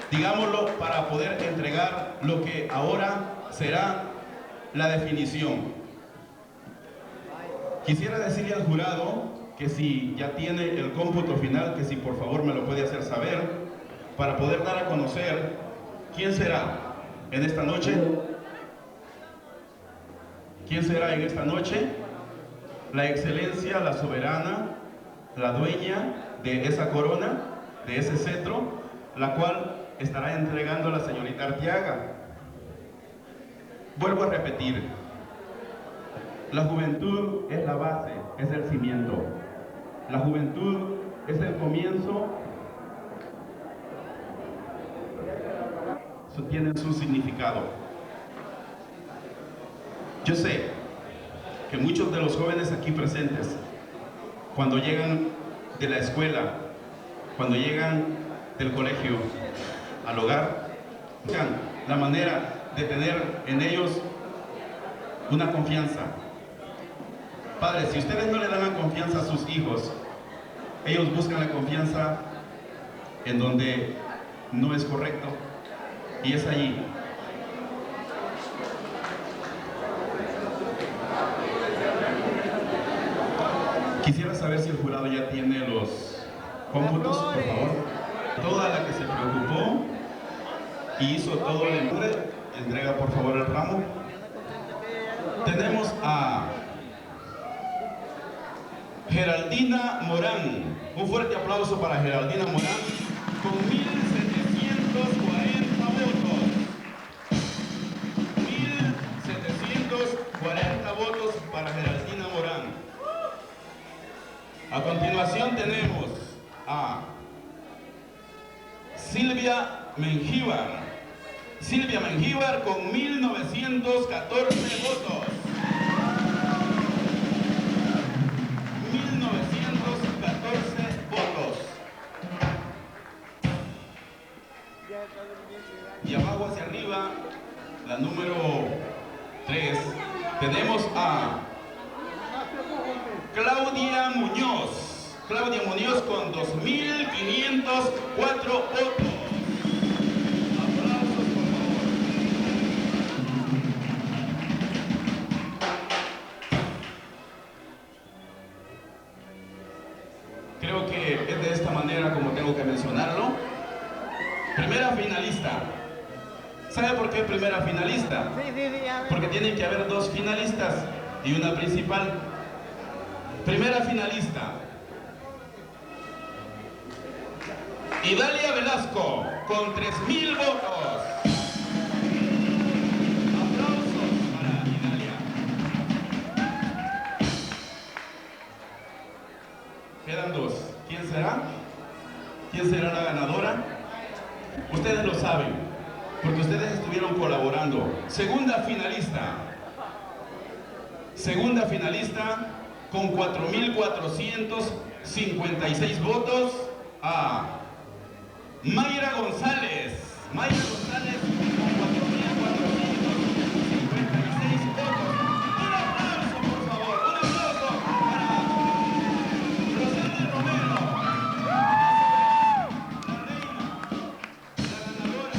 digámoslo, para poder entregar lo que ahora será la definición. Quisiera decirle al jurado que si ya tiene el cómputo final, que si por favor me lo puede hacer saber, para poder dar a conocer quién será en esta noche. ¿Quién será en esta noche? La excelencia, la soberana, la dueña de esa corona, de ese cetro, la cual estará entregando la señorita Arteaga. Vuelvo a repetir, la juventud es la base, es el cimiento. La juventud es el comienzo. tienen su significado. Yo sé que muchos de los jóvenes aquí presentes, cuando llegan de la escuela, cuando llegan del colegio al hogar, buscan la manera de tener en ellos una confianza. Padres, si ustedes no le dan la confianza a sus hijos, ellos buscan la confianza en donde no es correcto, y es allí. Quisiera saber si el jurado ya tiene los cómputos, por favor. Toda la que se preocupó y hizo todo el nombre, entrega por favor el ramo. Tenemos a Geraldina Morán. Un fuerte aplauso para Geraldina Morán, con 1.740 votos. 1.740 votos para Geraldina Morán. A continuación tenemos a Silvia Mengíbar. Silvia Mengíbar con 1.914 votos. 1.914 votos. Y abajo hacia arriba, la número 3, tenemos a Claudia Muñoz. Claudia Muñoz con 2.504 votos. Aplausos, por favor. Creo que es de esta manera como tengo que mencionarlo. Primera finalista. ¿Sabe por qué primera finalista? Porque tienen que haber 2 finalistas y una principal. Primera finalista, Idalia Velasco, con 3.000 votos. Aplausos para Idalia. Quedan 2. ¿Quién será? ¿Quién será la ganadora? Ustedes lo saben, porque ustedes estuvieron colaborando. Segunda finalista. Segunda finalista, con 4.456 votos, a Mayra González. Mayra González con 4.456 votos. Un aplauso, por favor. Un aplauso para Rosana Romero. La reina, la ganadora.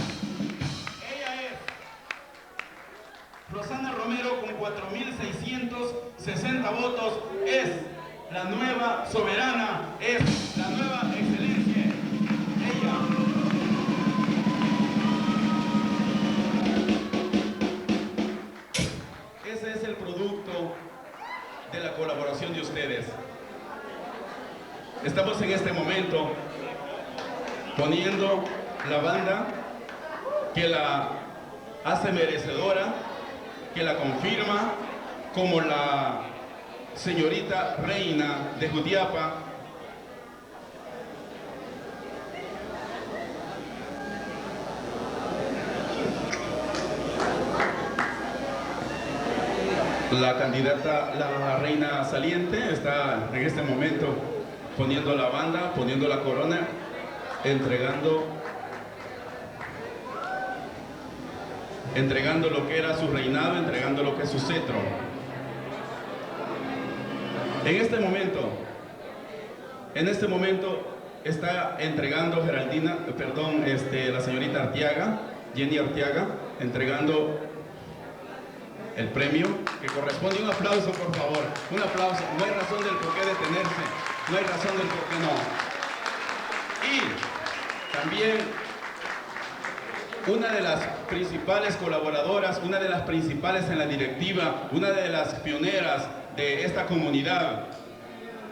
Ella es Rosana Romero con 4.660 votos. Es la nueva soberana, es la nueva excelencia. Ella. Ese es el producto de la colaboración de ustedes. Estamos en este momento poniendo la banda que la hace merecedora, que la confirma como la señorita reina de Jutiapa. La candidata, la reina saliente, está en este momento poniendo la banda, poniendo la corona, entregando lo que era su reinado, entregando lo que es su cetro. En este momento está entregando la señorita Arteaga, Jenny Arteaga, entregando el premio que corresponde. Un aplauso, por favor, un aplauso. No hay razón del por qué detenerse, no hay razón del por qué no. Y también una de las principales colaboradoras, una de las principales en la directiva, una de las pioneras de esta comunidad,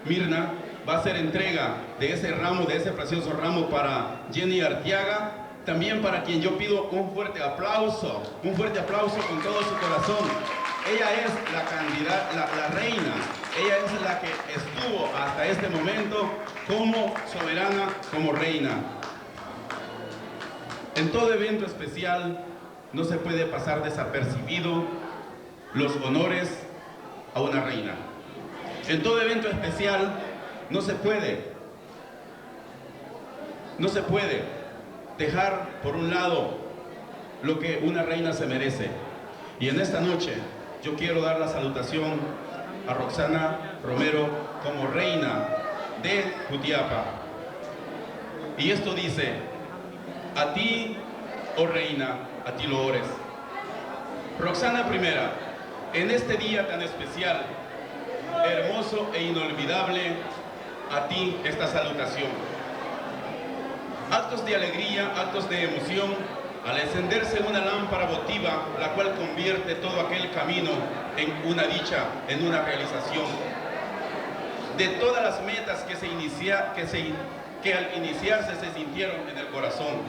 Mirna, va a hacer entrega de ese ramo, de ese precioso ramo para Jenny Arteaga, también para quien yo pido un fuerte aplauso con todo su corazón. Ella es la candidata, la reina, ella es la que estuvo hasta este momento como soberana, como reina. En todo evento especial no se puede pasar desapercibido los honores a una reina. En todo evento especial no se puede dejar por un lado lo que una reina se merece. Y en esta noche yo quiero dar la salutación a Roxana Romero como reina de Jutiapa. Y esto dice: a ti, oh reina, a ti lo ores. Roxana I, en este día tan especial, hermoso e inolvidable, a ti esta salutación. Actos de alegría, actos de emoción, al encenderse una lámpara votiva, la cual convierte todo aquel camino en una dicha, en una realización. De todas las metas que al iniciarse se sintieron en el corazón.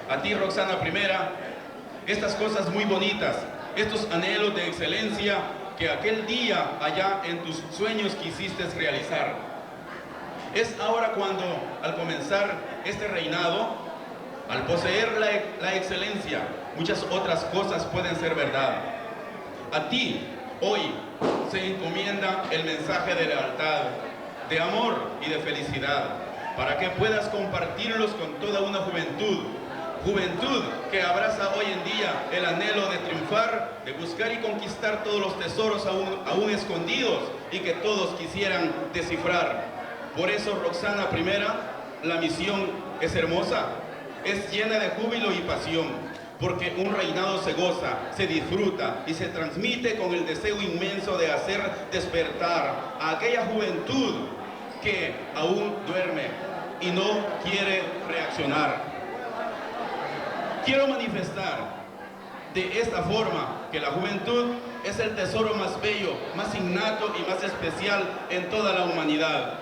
A ti, Roxana I, estas cosas muy bonitas, estos anhelos de excelencia que aquel día allá en tus sueños quisiste realizar. Es ahora cuando, al comenzar este reinado, al poseer la excelencia, muchas otras cosas pueden ser verdad. A ti, hoy, se encomienda el mensaje de lealtad, de amor y de felicidad, para que puedas compartirlos con toda una juventud que abraza hoy en día el anhelo de triunfar, de buscar y conquistar todos los tesoros aún escondidos y que todos quisieran descifrar. Por eso, Roxana I, la misión es hermosa, es llena de júbilo y pasión, porque un reinado se goza, se disfruta y se transmite con el deseo inmenso de hacer despertar a aquella juventud que aún duerme y no quiere reaccionar. Quiero manifestar de esta forma que la juventud es el tesoro más bello, más innato y más especial en toda la humanidad,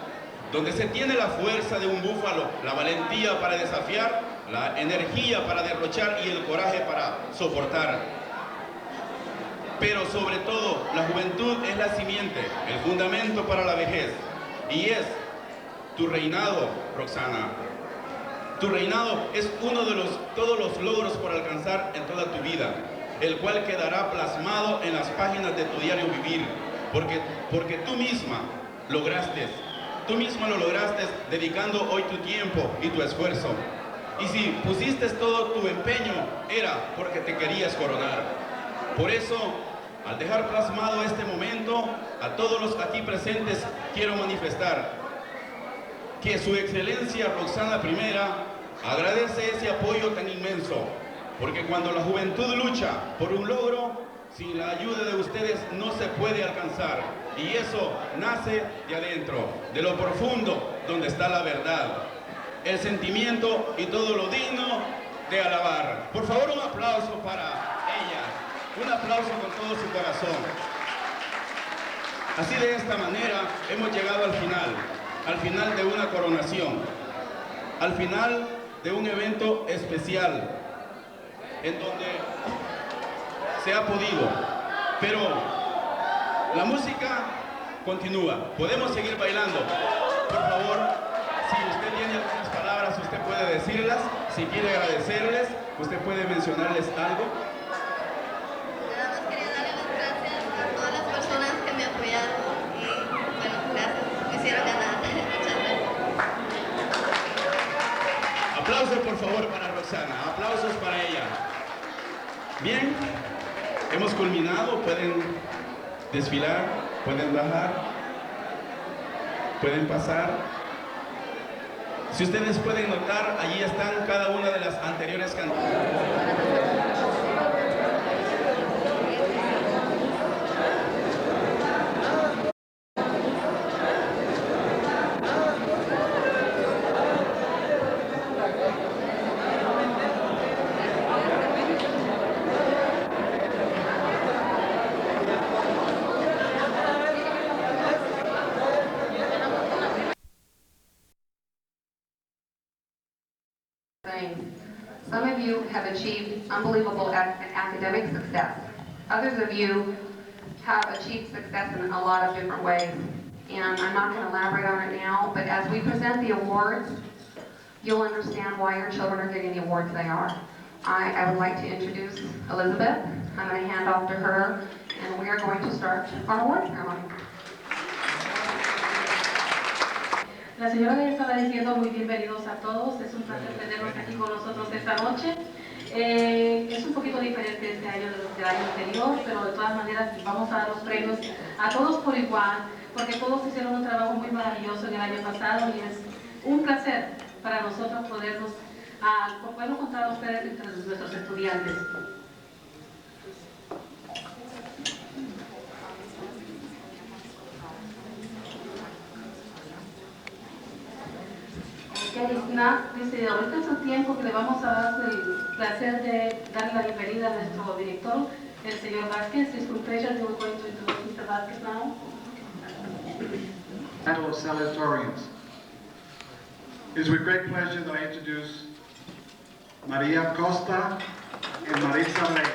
donde se tiene la fuerza de un búfalo, la valentía para desafiar, la energía para derrochar y el coraje para soportar. Pero sobre todo, la juventud es la simiente, el fundamento para la vejez. Y es tu reinado, Roxana. Tu reinado es uno de todos los logros por alcanzar en toda tu vida, el cual quedará plasmado en las páginas de tu diario vivir, porque tú misma lo lograste dedicando hoy tu tiempo y tu esfuerzo. Y si pusiste todo tu empeño, era porque te querías coronar. Por eso, al dejar plasmado este momento, a todos los aquí presentes quiero manifestar que su excelencia Roxana I agradece ese apoyo tan inmenso, porque cuando la juventud lucha por un logro, sin la ayuda de ustedes no se puede alcanzar, y eso nace de adentro, de lo profundo donde está la verdad, el sentimiento y todo lo digno de alabar. Por favor, un aplauso para ella, un aplauso con todo su corazón. Así, de esta manera hemos llegado al final de una coronación, al final de un evento especial, en donde se ha podido, pero la música continúa. Podemos seguir bailando. Por favor, si usted tiene algunas palabras, usted puede decirlas. Si quiere agradecerles, usted puede mencionarles algo. Nada más quería darle las gracias a todas las personas que me apoyaron y, bueno, gracias, me hicieron ganar. Muchas gracias. Aplausos, por favor, para Roxana. Aplausos para ella. Bien, hemos culminado. Pueden desfilar, pueden bajar, pueden pasar. Si ustedes pueden notar, allí están cada una de las anteriores cantantes. Some of you have achieved unbelievable academic success. Others of you have achieved success in a lot of different ways. And I'm not going to elaborate on it now, but as we present the awards, you'll understand why your children are getting the awards they are. I would like to introduce Elizabeth. I'm going to hand off to her, and we are going to start our award ceremony. La señora ya estaba diciendo muy bienvenidos a todos, es un placer tenerlos aquí con nosotros esta noche. Es un poquito diferente este año del año anterior, pero de todas maneras vamos a dar los premios a todos por igual, porque todos hicieron un trabajo muy maravilloso en el año pasado y es un placer para nosotros podernos contar a ustedes entre nuestros estudiantes. Dice, ahorita es el tiempo que le vamos a dar el placer de darle la bienvenida a nuestro director, el señor Vázquez. It's with pleasure that we're going to introduce Mr. Vázquez now. Fellow salutatorians. It is with great pleasure that I introduce Maria Costa and Maritza Reyes.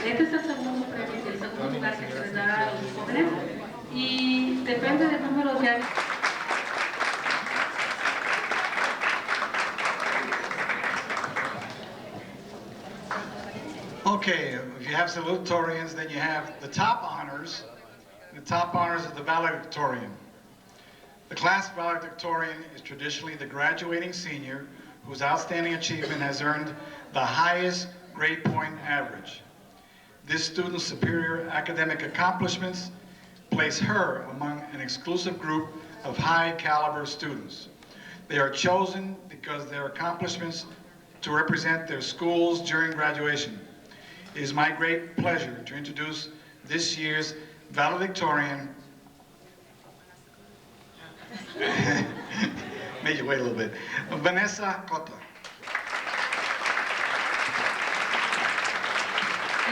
Este es el segundo premio, el segundo lugar que se les da a los jóvenes y depende del número de años. Okay, if you have salutatorians, then you have the top honors. The top honors of the valedictorian. The class valedictorian is traditionally the graduating senior whose outstanding achievement has earned the highest grade point average. This student's superior academic accomplishments place her among an exclusive group of high caliber students. They are chosen because their accomplishments to represent their schools during graduation. It is my great pleasure to introduce this year's valedictorian. Made you wait a little bit. Vanessa Cota.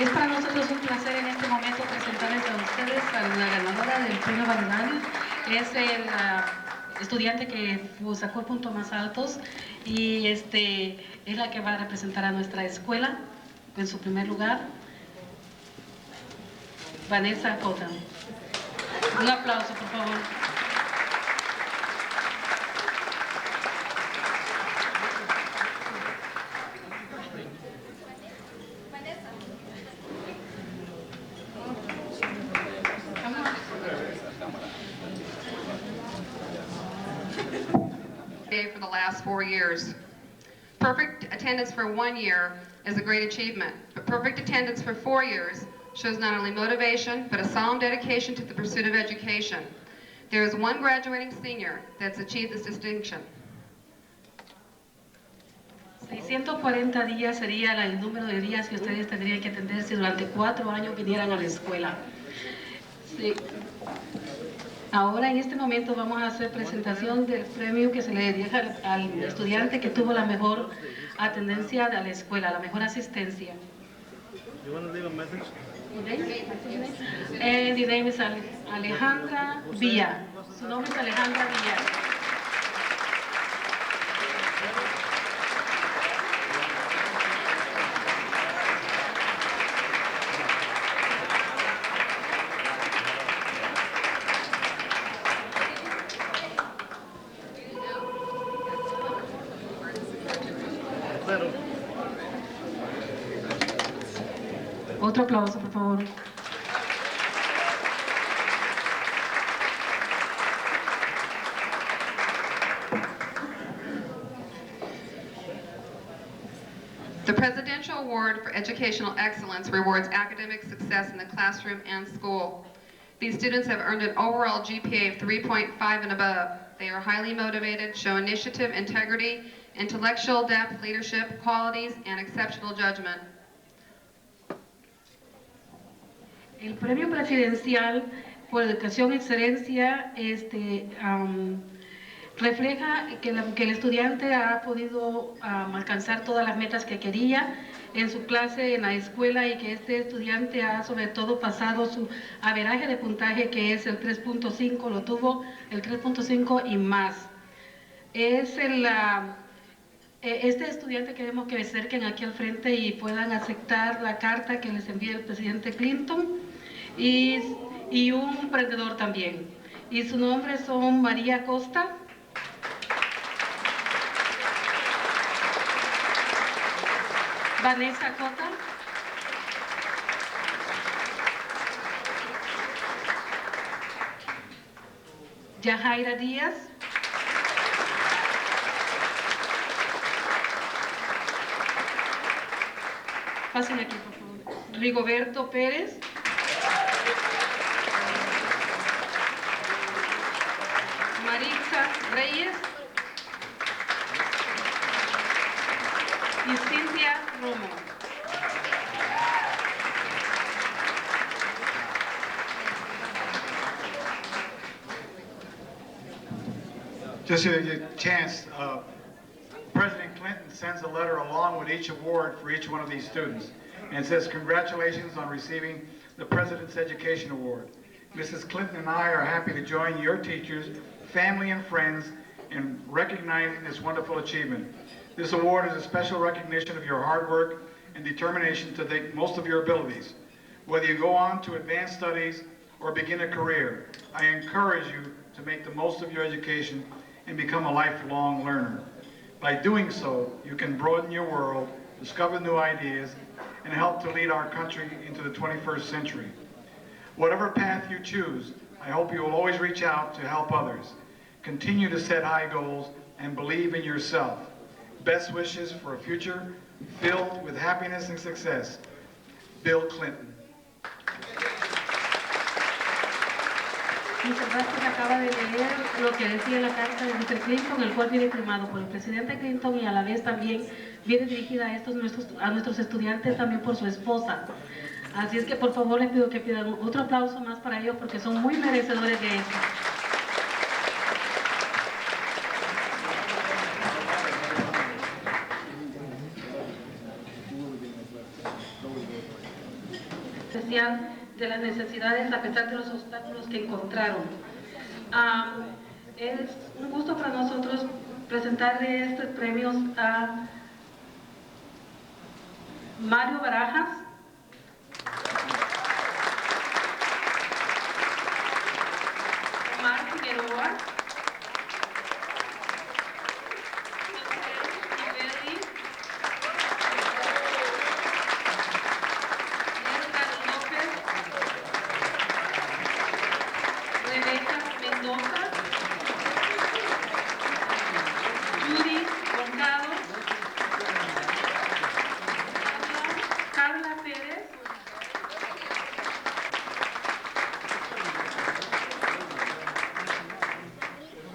Es para nosotros un placer en este momento presentarles a ustedes a la ganadora del premio Barinal. Es el estudiante que sacó puntos más altos y es la que va a representar a nuestra escuela en su primer lugar. Vanessa Cota. Un aplauso, por favor. For the last 4 years. Perfect attendance for 1 year is a great achievement, but perfect attendance for 4 years shows not only motivation, but a solemn dedication to the pursuit of education. There is one graduating senior that's achieved this distinction. 640 días sería el número de días que ustedes tendrían que atender si durante 4 años vinieran a la escuela. Sí. Ahora en este momento vamos a hacer presentación del premio que se le deja al estudiante que tuvo la mejor atendencia a la escuela, la mejor asistencia. You want to leave a message? And the name is Alejandra Villa. Su nombre es Alejandra Villa. Otro aplauso, por favor. The Presidential Award for Educational Excellence rewards academic success in the classroom and school. These students have earned an overall GPA of 3.5 and above. They are highly motivated, show initiative, integrity, intellectual depth, leadership, qualities, and exceptional judgment. El premio presidencial por educación excelencia refleja que el estudiante ha podido alcanzar todas las metas que quería en su clase, en la escuela, y que este estudiante ha sobre todo pasado su averaje de puntaje, que es el 3.5, lo tuvo el 3.5 y más. Es Este estudiante queremos que se acerquen aquí al frente y puedan aceptar la carta que les envía el presidente Clinton y un emprendedor también. Y su nombre son María Costa, Vanessa Cota, Yajaira Díaz, pasen aquí por favor, Rigoberto Pérez, Maritza Reyes y Cintia Romo. Just to give you a chance, President Clinton sends a letter along with each award for each one of these students. And it says, congratulations on receiving the President's Education Award. Mrs. Clinton and I are happy to join your teachers, family, and friends in recognizing this wonderful achievement. This award is a special recognition of your hard work and determination to make most of your abilities. Whether you go on to advanced studies or begin a career, I encourage you to make the most of your education and become a lifelong learner. By doing so, you can broaden your world, discover new ideas, and help to lead our country into the 21st century. Whatever path you choose, I hope you will always reach out to help others. Continue to set high goals and believe in yourself. Best wishes for a future filled with happiness and success. Bill Clinton. Muchas gracias. Acaba de leer lo que decía la carta de Mr. Clinton, el cual viene firmado por el presidente Clinton y a la vez también viene dirigida a nuestros estudiantes, también por su esposa. Así es que por favor les pido que pidan otro aplauso más para ellos porque son muy merecedores de esto. Especial de las necesidades a pesar de los obstáculos que encontraron. Es un gusto para nosotros presentarle estos premios a Mario Barajas, Omar Figueroa,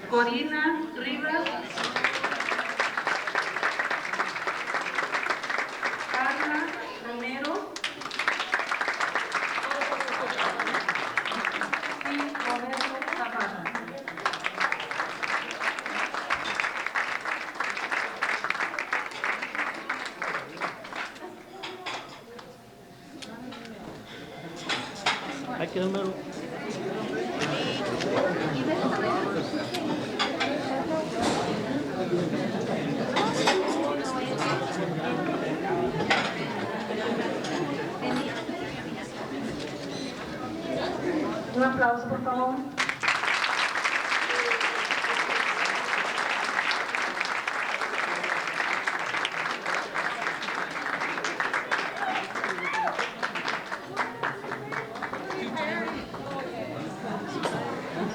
Corina Rivas, Carla Romero y Roberto Zapata. Aquí número. Un aplauso, por favor.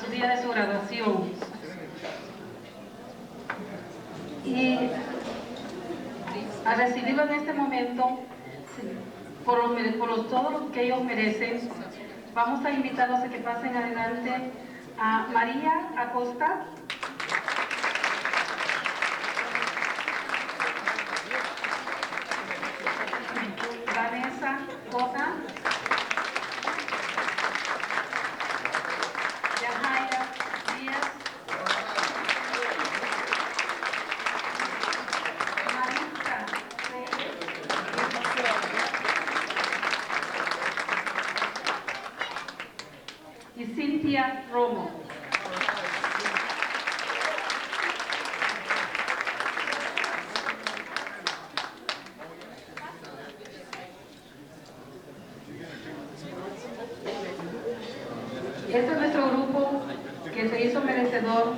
Su día de su graduación. Y a recibirlo en este momento, por todo lo que ellos merecen, vamos a invitarlos a que pasen adelante a María Acosta, Vanessa Cota, Yajaira Díaz, Maritza Reyes y Cintia Romo. Este es nuestro grupo que se hizo merecedor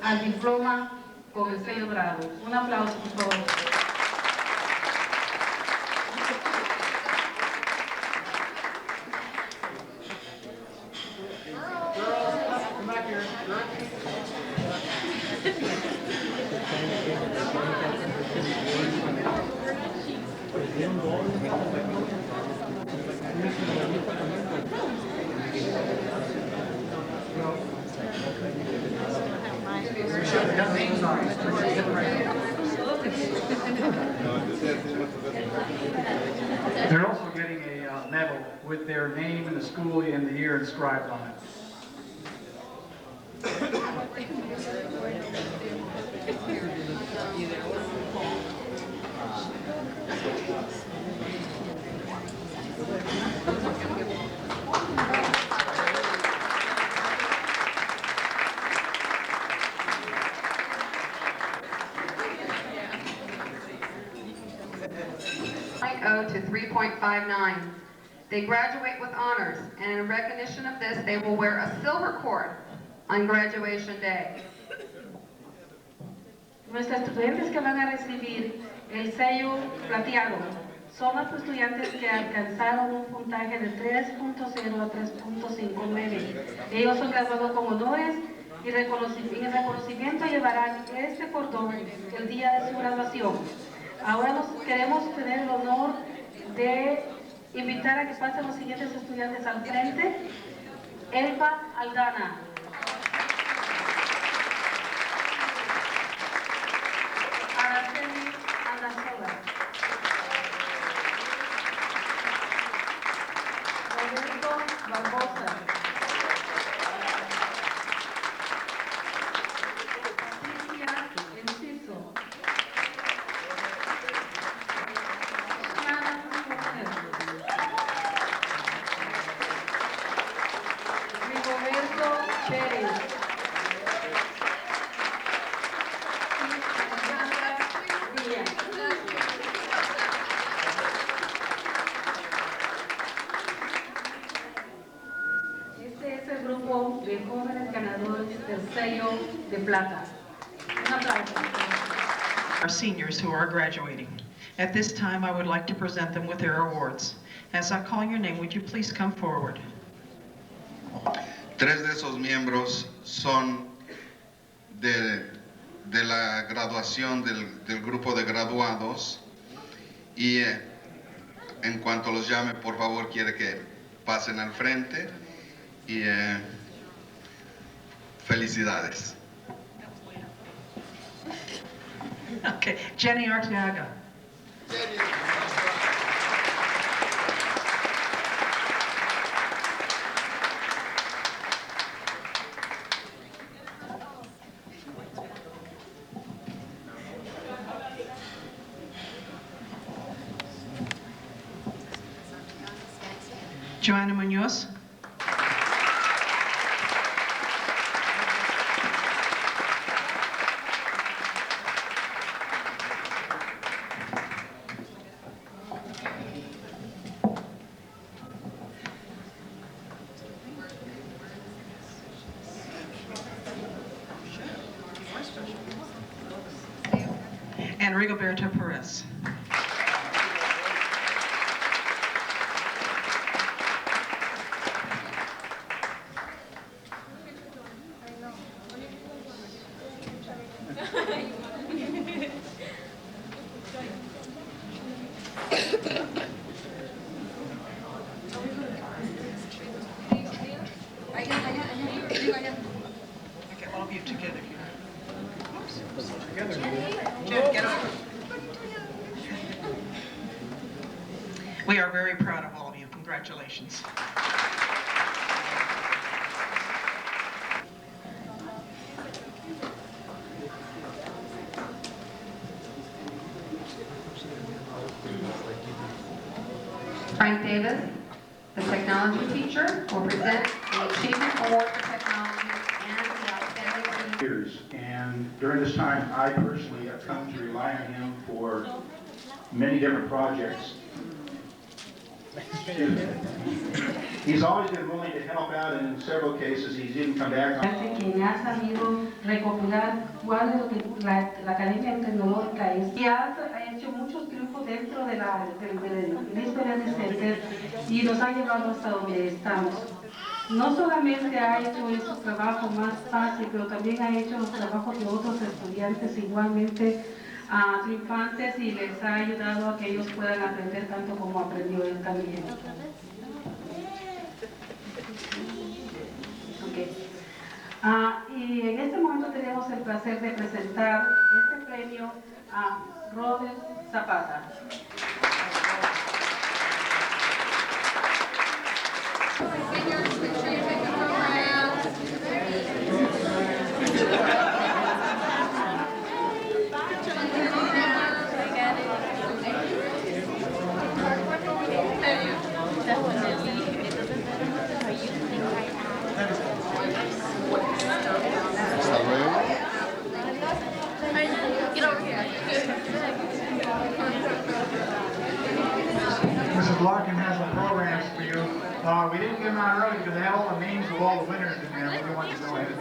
al diploma con el sello dorado. Un aplauso, por favor. They're also getting a medal with their name and the school and the year inscribed on it. To 3.59. They graduate with honors, and in recognition of this, they will wear a silver cord on graduation day. Nuestros estudiantes que van a recibir el sello plateado son los estudiantes que alcanzaron un puntaje de 3.0 a 3.59. Ellos son graduados con honores y en reconocimiento llevarán este cordón el día de su graduación. Ahora queremos tener el honor de invitar a que pasen los siguientes estudiantes al frente. Elba Aldana. Araceli Andazola. Roberto Barbosa. Patricia Enciso. Rigoberto Pérez. Díaz. Este es el grupo de jóvenes ganadores del sello de plata. Un aplauso. Our seniors who are graduating. At this time, I would like to present them with their awards. As I call your name, would you please come forward? Tres de esos miembros son de la graduación del grupo de graduados y en cuanto los llame, por favor, quiere que pasen al frente y felicidades. Okay, Jenny Arteaga. Joanna Munoz. And Rigoberto Perez. Okay, all of you together here. Oops. Jen, get over. We are very proud of all of you. Congratulations. Frank Davis, the technology teacher, will present the Achievement Award for Technology and the Outstanding Years. And during this time, I personally have come to rely on him for many different projects. He's always been willing to help out, and in several cases, he's even come back. Quien ha sabido recopilar cuál es lo que la Academia Tecnológica es y ha hecho muchos triunfos dentro de la Experience Center y nos ha llevado hasta donde estamos. No solamente ha hecho su trabajo más fácil, pero también ha hecho los trabajos de otros estudiantes igualmente triunfantes y les ha ayudado a que ellos puedan aprender tanto como aprendió él también. Y en este momento tenemos el placer de presentar este premio a Robert Zapata. Mrs. Larkin has some programs for you. We didn't get them out early because they had all the names of all the winners in there. We wanted to go ahead and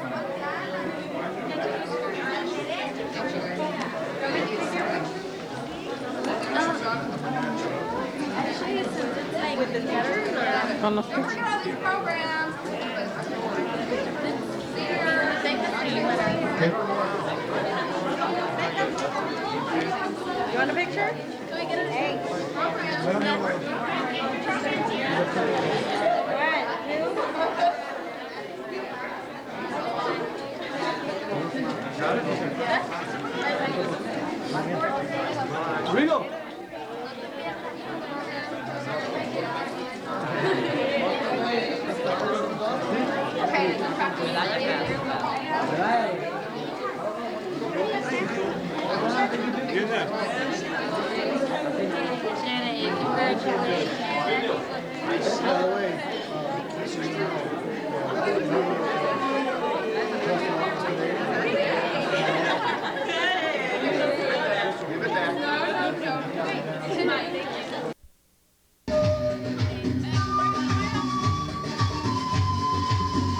Con los You want a picture? Can we get an egg? Rigo.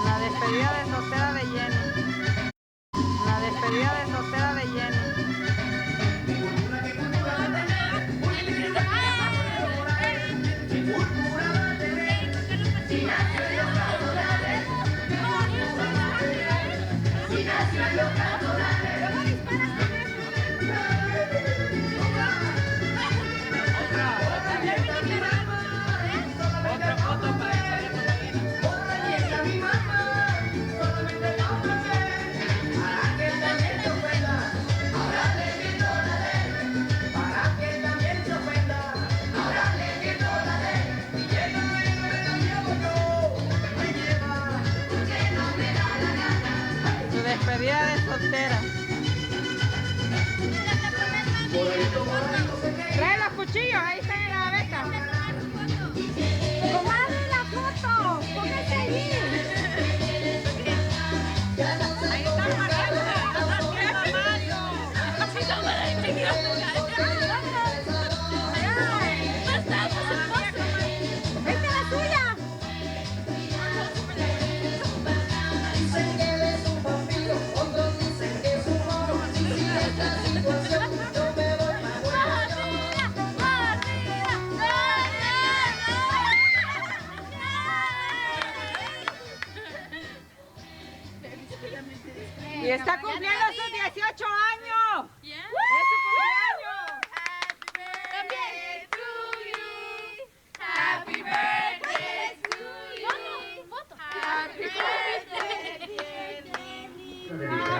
La despedida de soltera de Jenny. La despedida de soltera de Jenny. Su despedida de soltera. Trae los cuchillos, ahí están en la gaveta. Comadre, la foto. Póngase allí. Ahí está Mario. ¡Esta es la suya! Dicen que él es un vampiro, otros dicen que es un mono. Y esta situación yo me voy para Y está cumpliendo sus 18 años. ¡Es su cumpleaños! Happy birthday to you. Happy birthday, dear Jenny.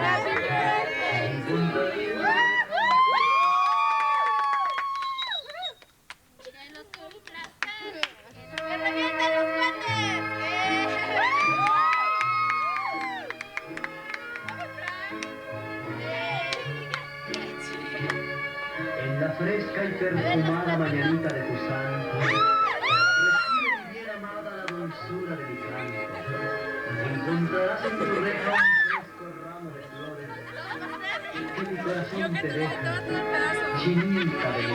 Happy birthday to you. Que los cumplas. ¡Que revienten los cohetes! En la fresca y perfumada mañanita de tu santo, recibe mi bien amada la dulzura de mi canto. Y encontrarás en tu reja un fresco ramo de flores que mi corazón te deja, chinita de mi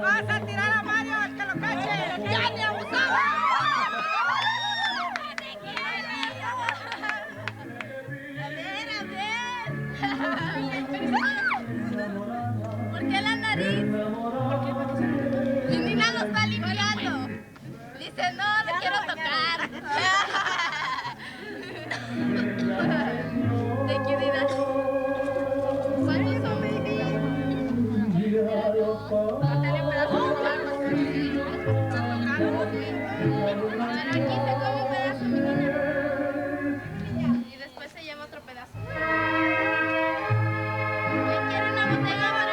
Vas a tirar a Mario, que lo cache. ¡Ya ni abusaba! ¿Por qué la nariz? Mi Nina lo está limpiando. Dice, no quiero tocar. Thank you, Nina. ¿Cuántos son, baby? Ahora aquí se come un pedazo, mi Nina. Y después se lleva otro pedazo. ¿Quién quiere una botella para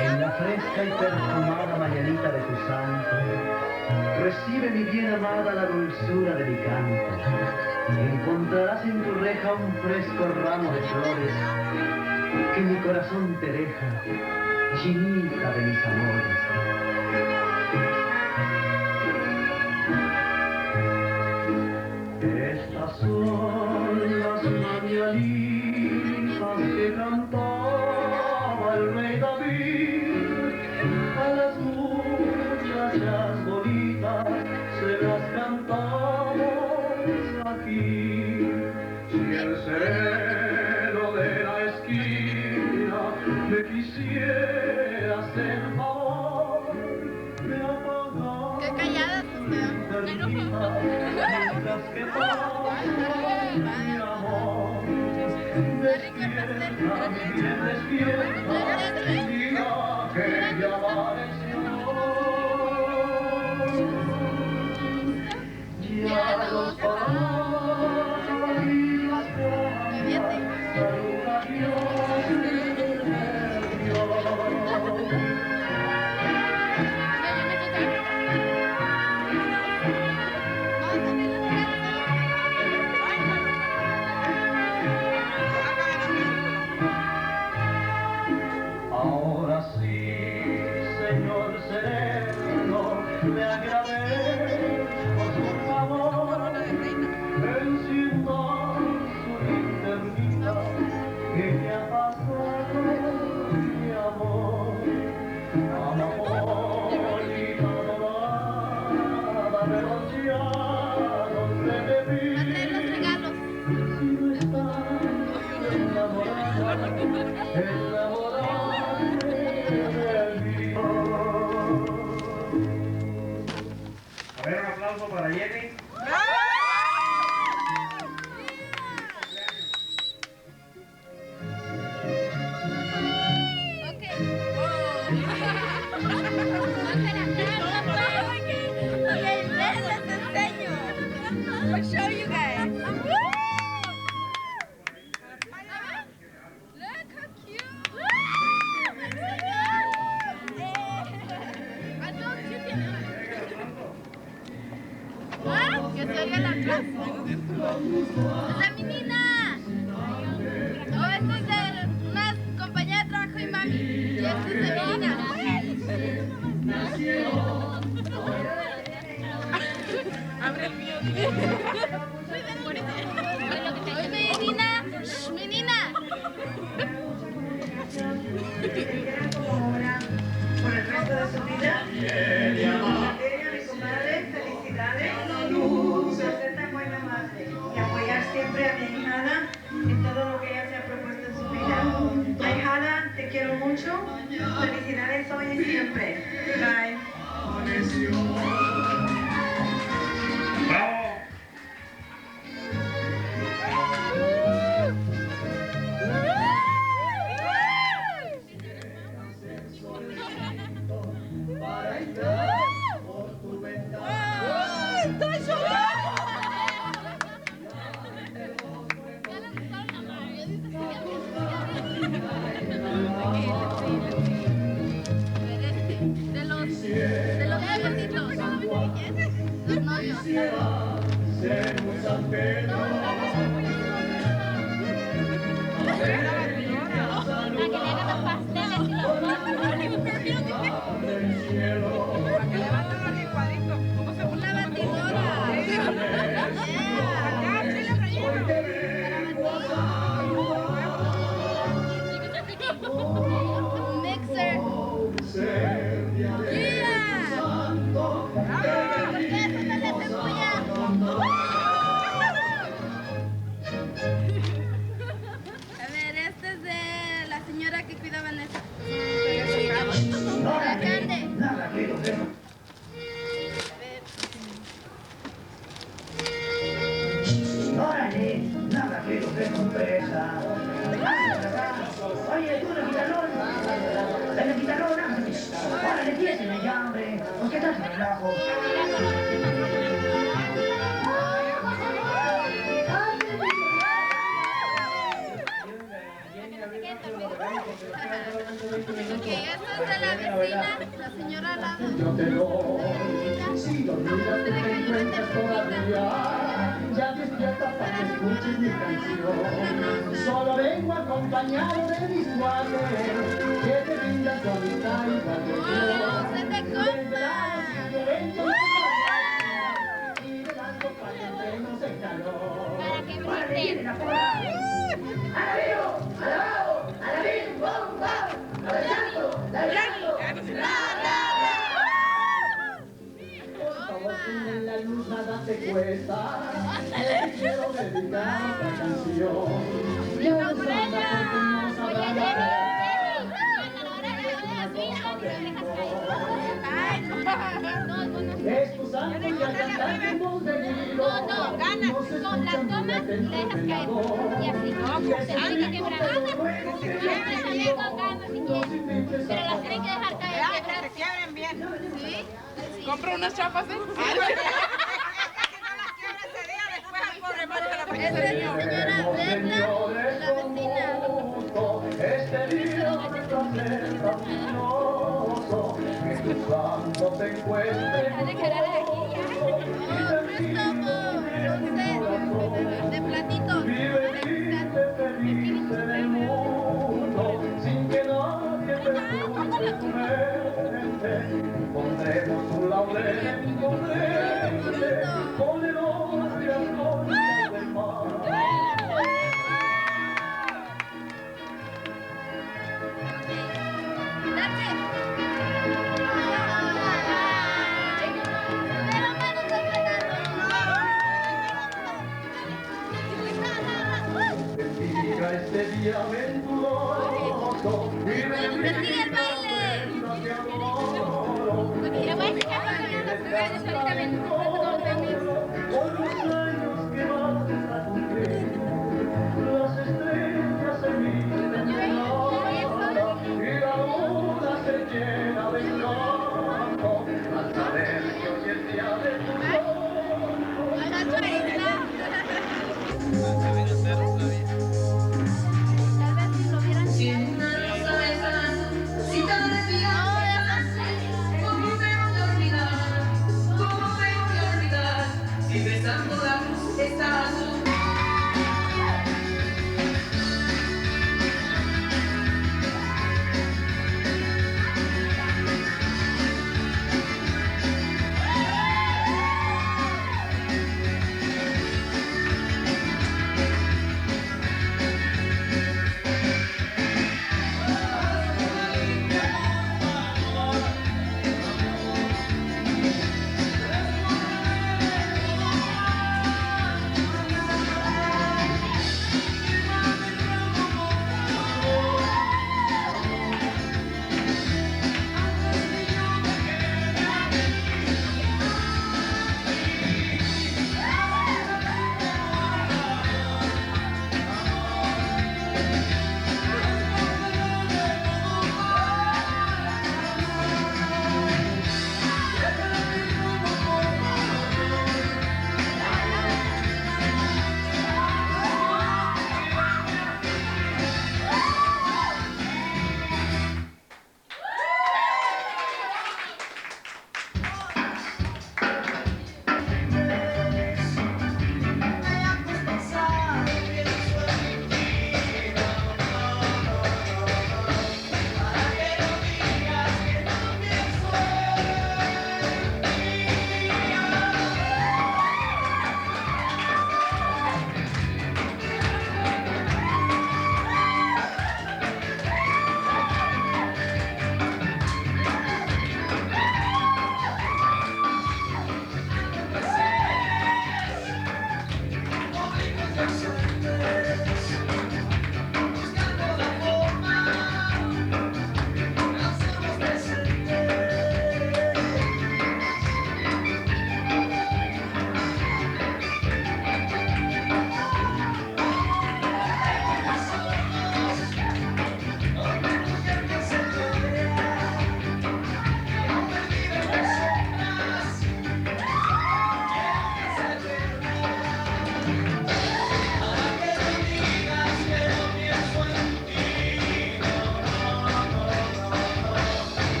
En la fresca y perfumada mañanita de tu santo, recibe mi bien amada la dulzura de mi canto. Encontrarás en tu reja un fresco ramo de flores que mi corazón te deja, chinita de mis amores. Estas son las mañanitas que cantaba el rey David a las muchachas bonitas, se las cantamos aquí. Si el sereno de la esquina me quisiera hacer favor de apagar. Qué calladas nos quedamos. Mientras que pasa mi amor, despierta mi bien despierta, diga que ya amaneció. Ya los pájaros saluda a Dios el Dios. Ahora sí, Señor sereno, le agradezco su favor, encienda su linternita que me ha pasado mi amor. Amapolita dorada de los llanos de David, si no estás enamorada, A ver, un aplauso para Jenny. I'll show you guys. Que se oiga el aplauso. ¡Es de mi Nina! Oh, esto es de una compañía de trabajo y mami. Y esto es de mi Nina. Abre el mío. Hoy mi Nina. Mi Nina. Por el resto de su vida. Mi comadre, felicidades. Ser tan buena madre y apoyar siempre a mi ahijada en todo lo que ella se ha propuesto en su vida. Ahijada, te quiero mucho. Felicidades hoy y siempre. Bye. Para De los noviecitos. Los novios. Ser un San Pedro. A que le hagan los pasteles y los del cielo. Para que levanten los licuaditos. una batidora. Hoy te vengo a saludar. Un mixer. Ser día de santo. ¿Por qué eso no le hace bulla? A ver, este es de la señora que cuida a Vanessa. La Cande. Órale, nada que de sorpresa. Oye, tú, la guitarrona. Órale, tiésele ya, hombre. ¿Por qué estás en relajo? Ok, esto es de la vecina, la señora al lado. Yo te doy, si dormida te encuentras todavía, ya despierta para que escuches mi canción. Solo vengo acompañado de mis cuates, que te brindan tu amistad y tu atención. ¡Se te compra! Y de las copas que tenemos en calor. Para que brinde. ¡Alabío! ¡Alabao! ¡Alabín! ¡Bom! ¡Bom! ¡Alabando! ¡Alabando! Por favor, ponme la luz, nada te cuesta. Te quiero dedicar esta canción. Yo no sé es tu santo y al cantar en voz de grito. No, ganas. Con las tomas le dejas caer. Y así. Se tiene que quebrar. Siempre salía con ganas si quieres. Pero las tienen que dejar caer. Que se quiebren bien. ¿Sí? Compra unas chapas, ¿eh? Esta es la señora Brenda, la vecina. Este día me placer luminoso, que tu santo te encuentre de platitos. viviste feliz en el mundo, sin que nadie perturbe tu mente. Pondremos un laurel en tu frente, con el oro y las glorias del mar. Bendiga este día aventuroso y bendiga el baile. Le voy a enseñar para que nos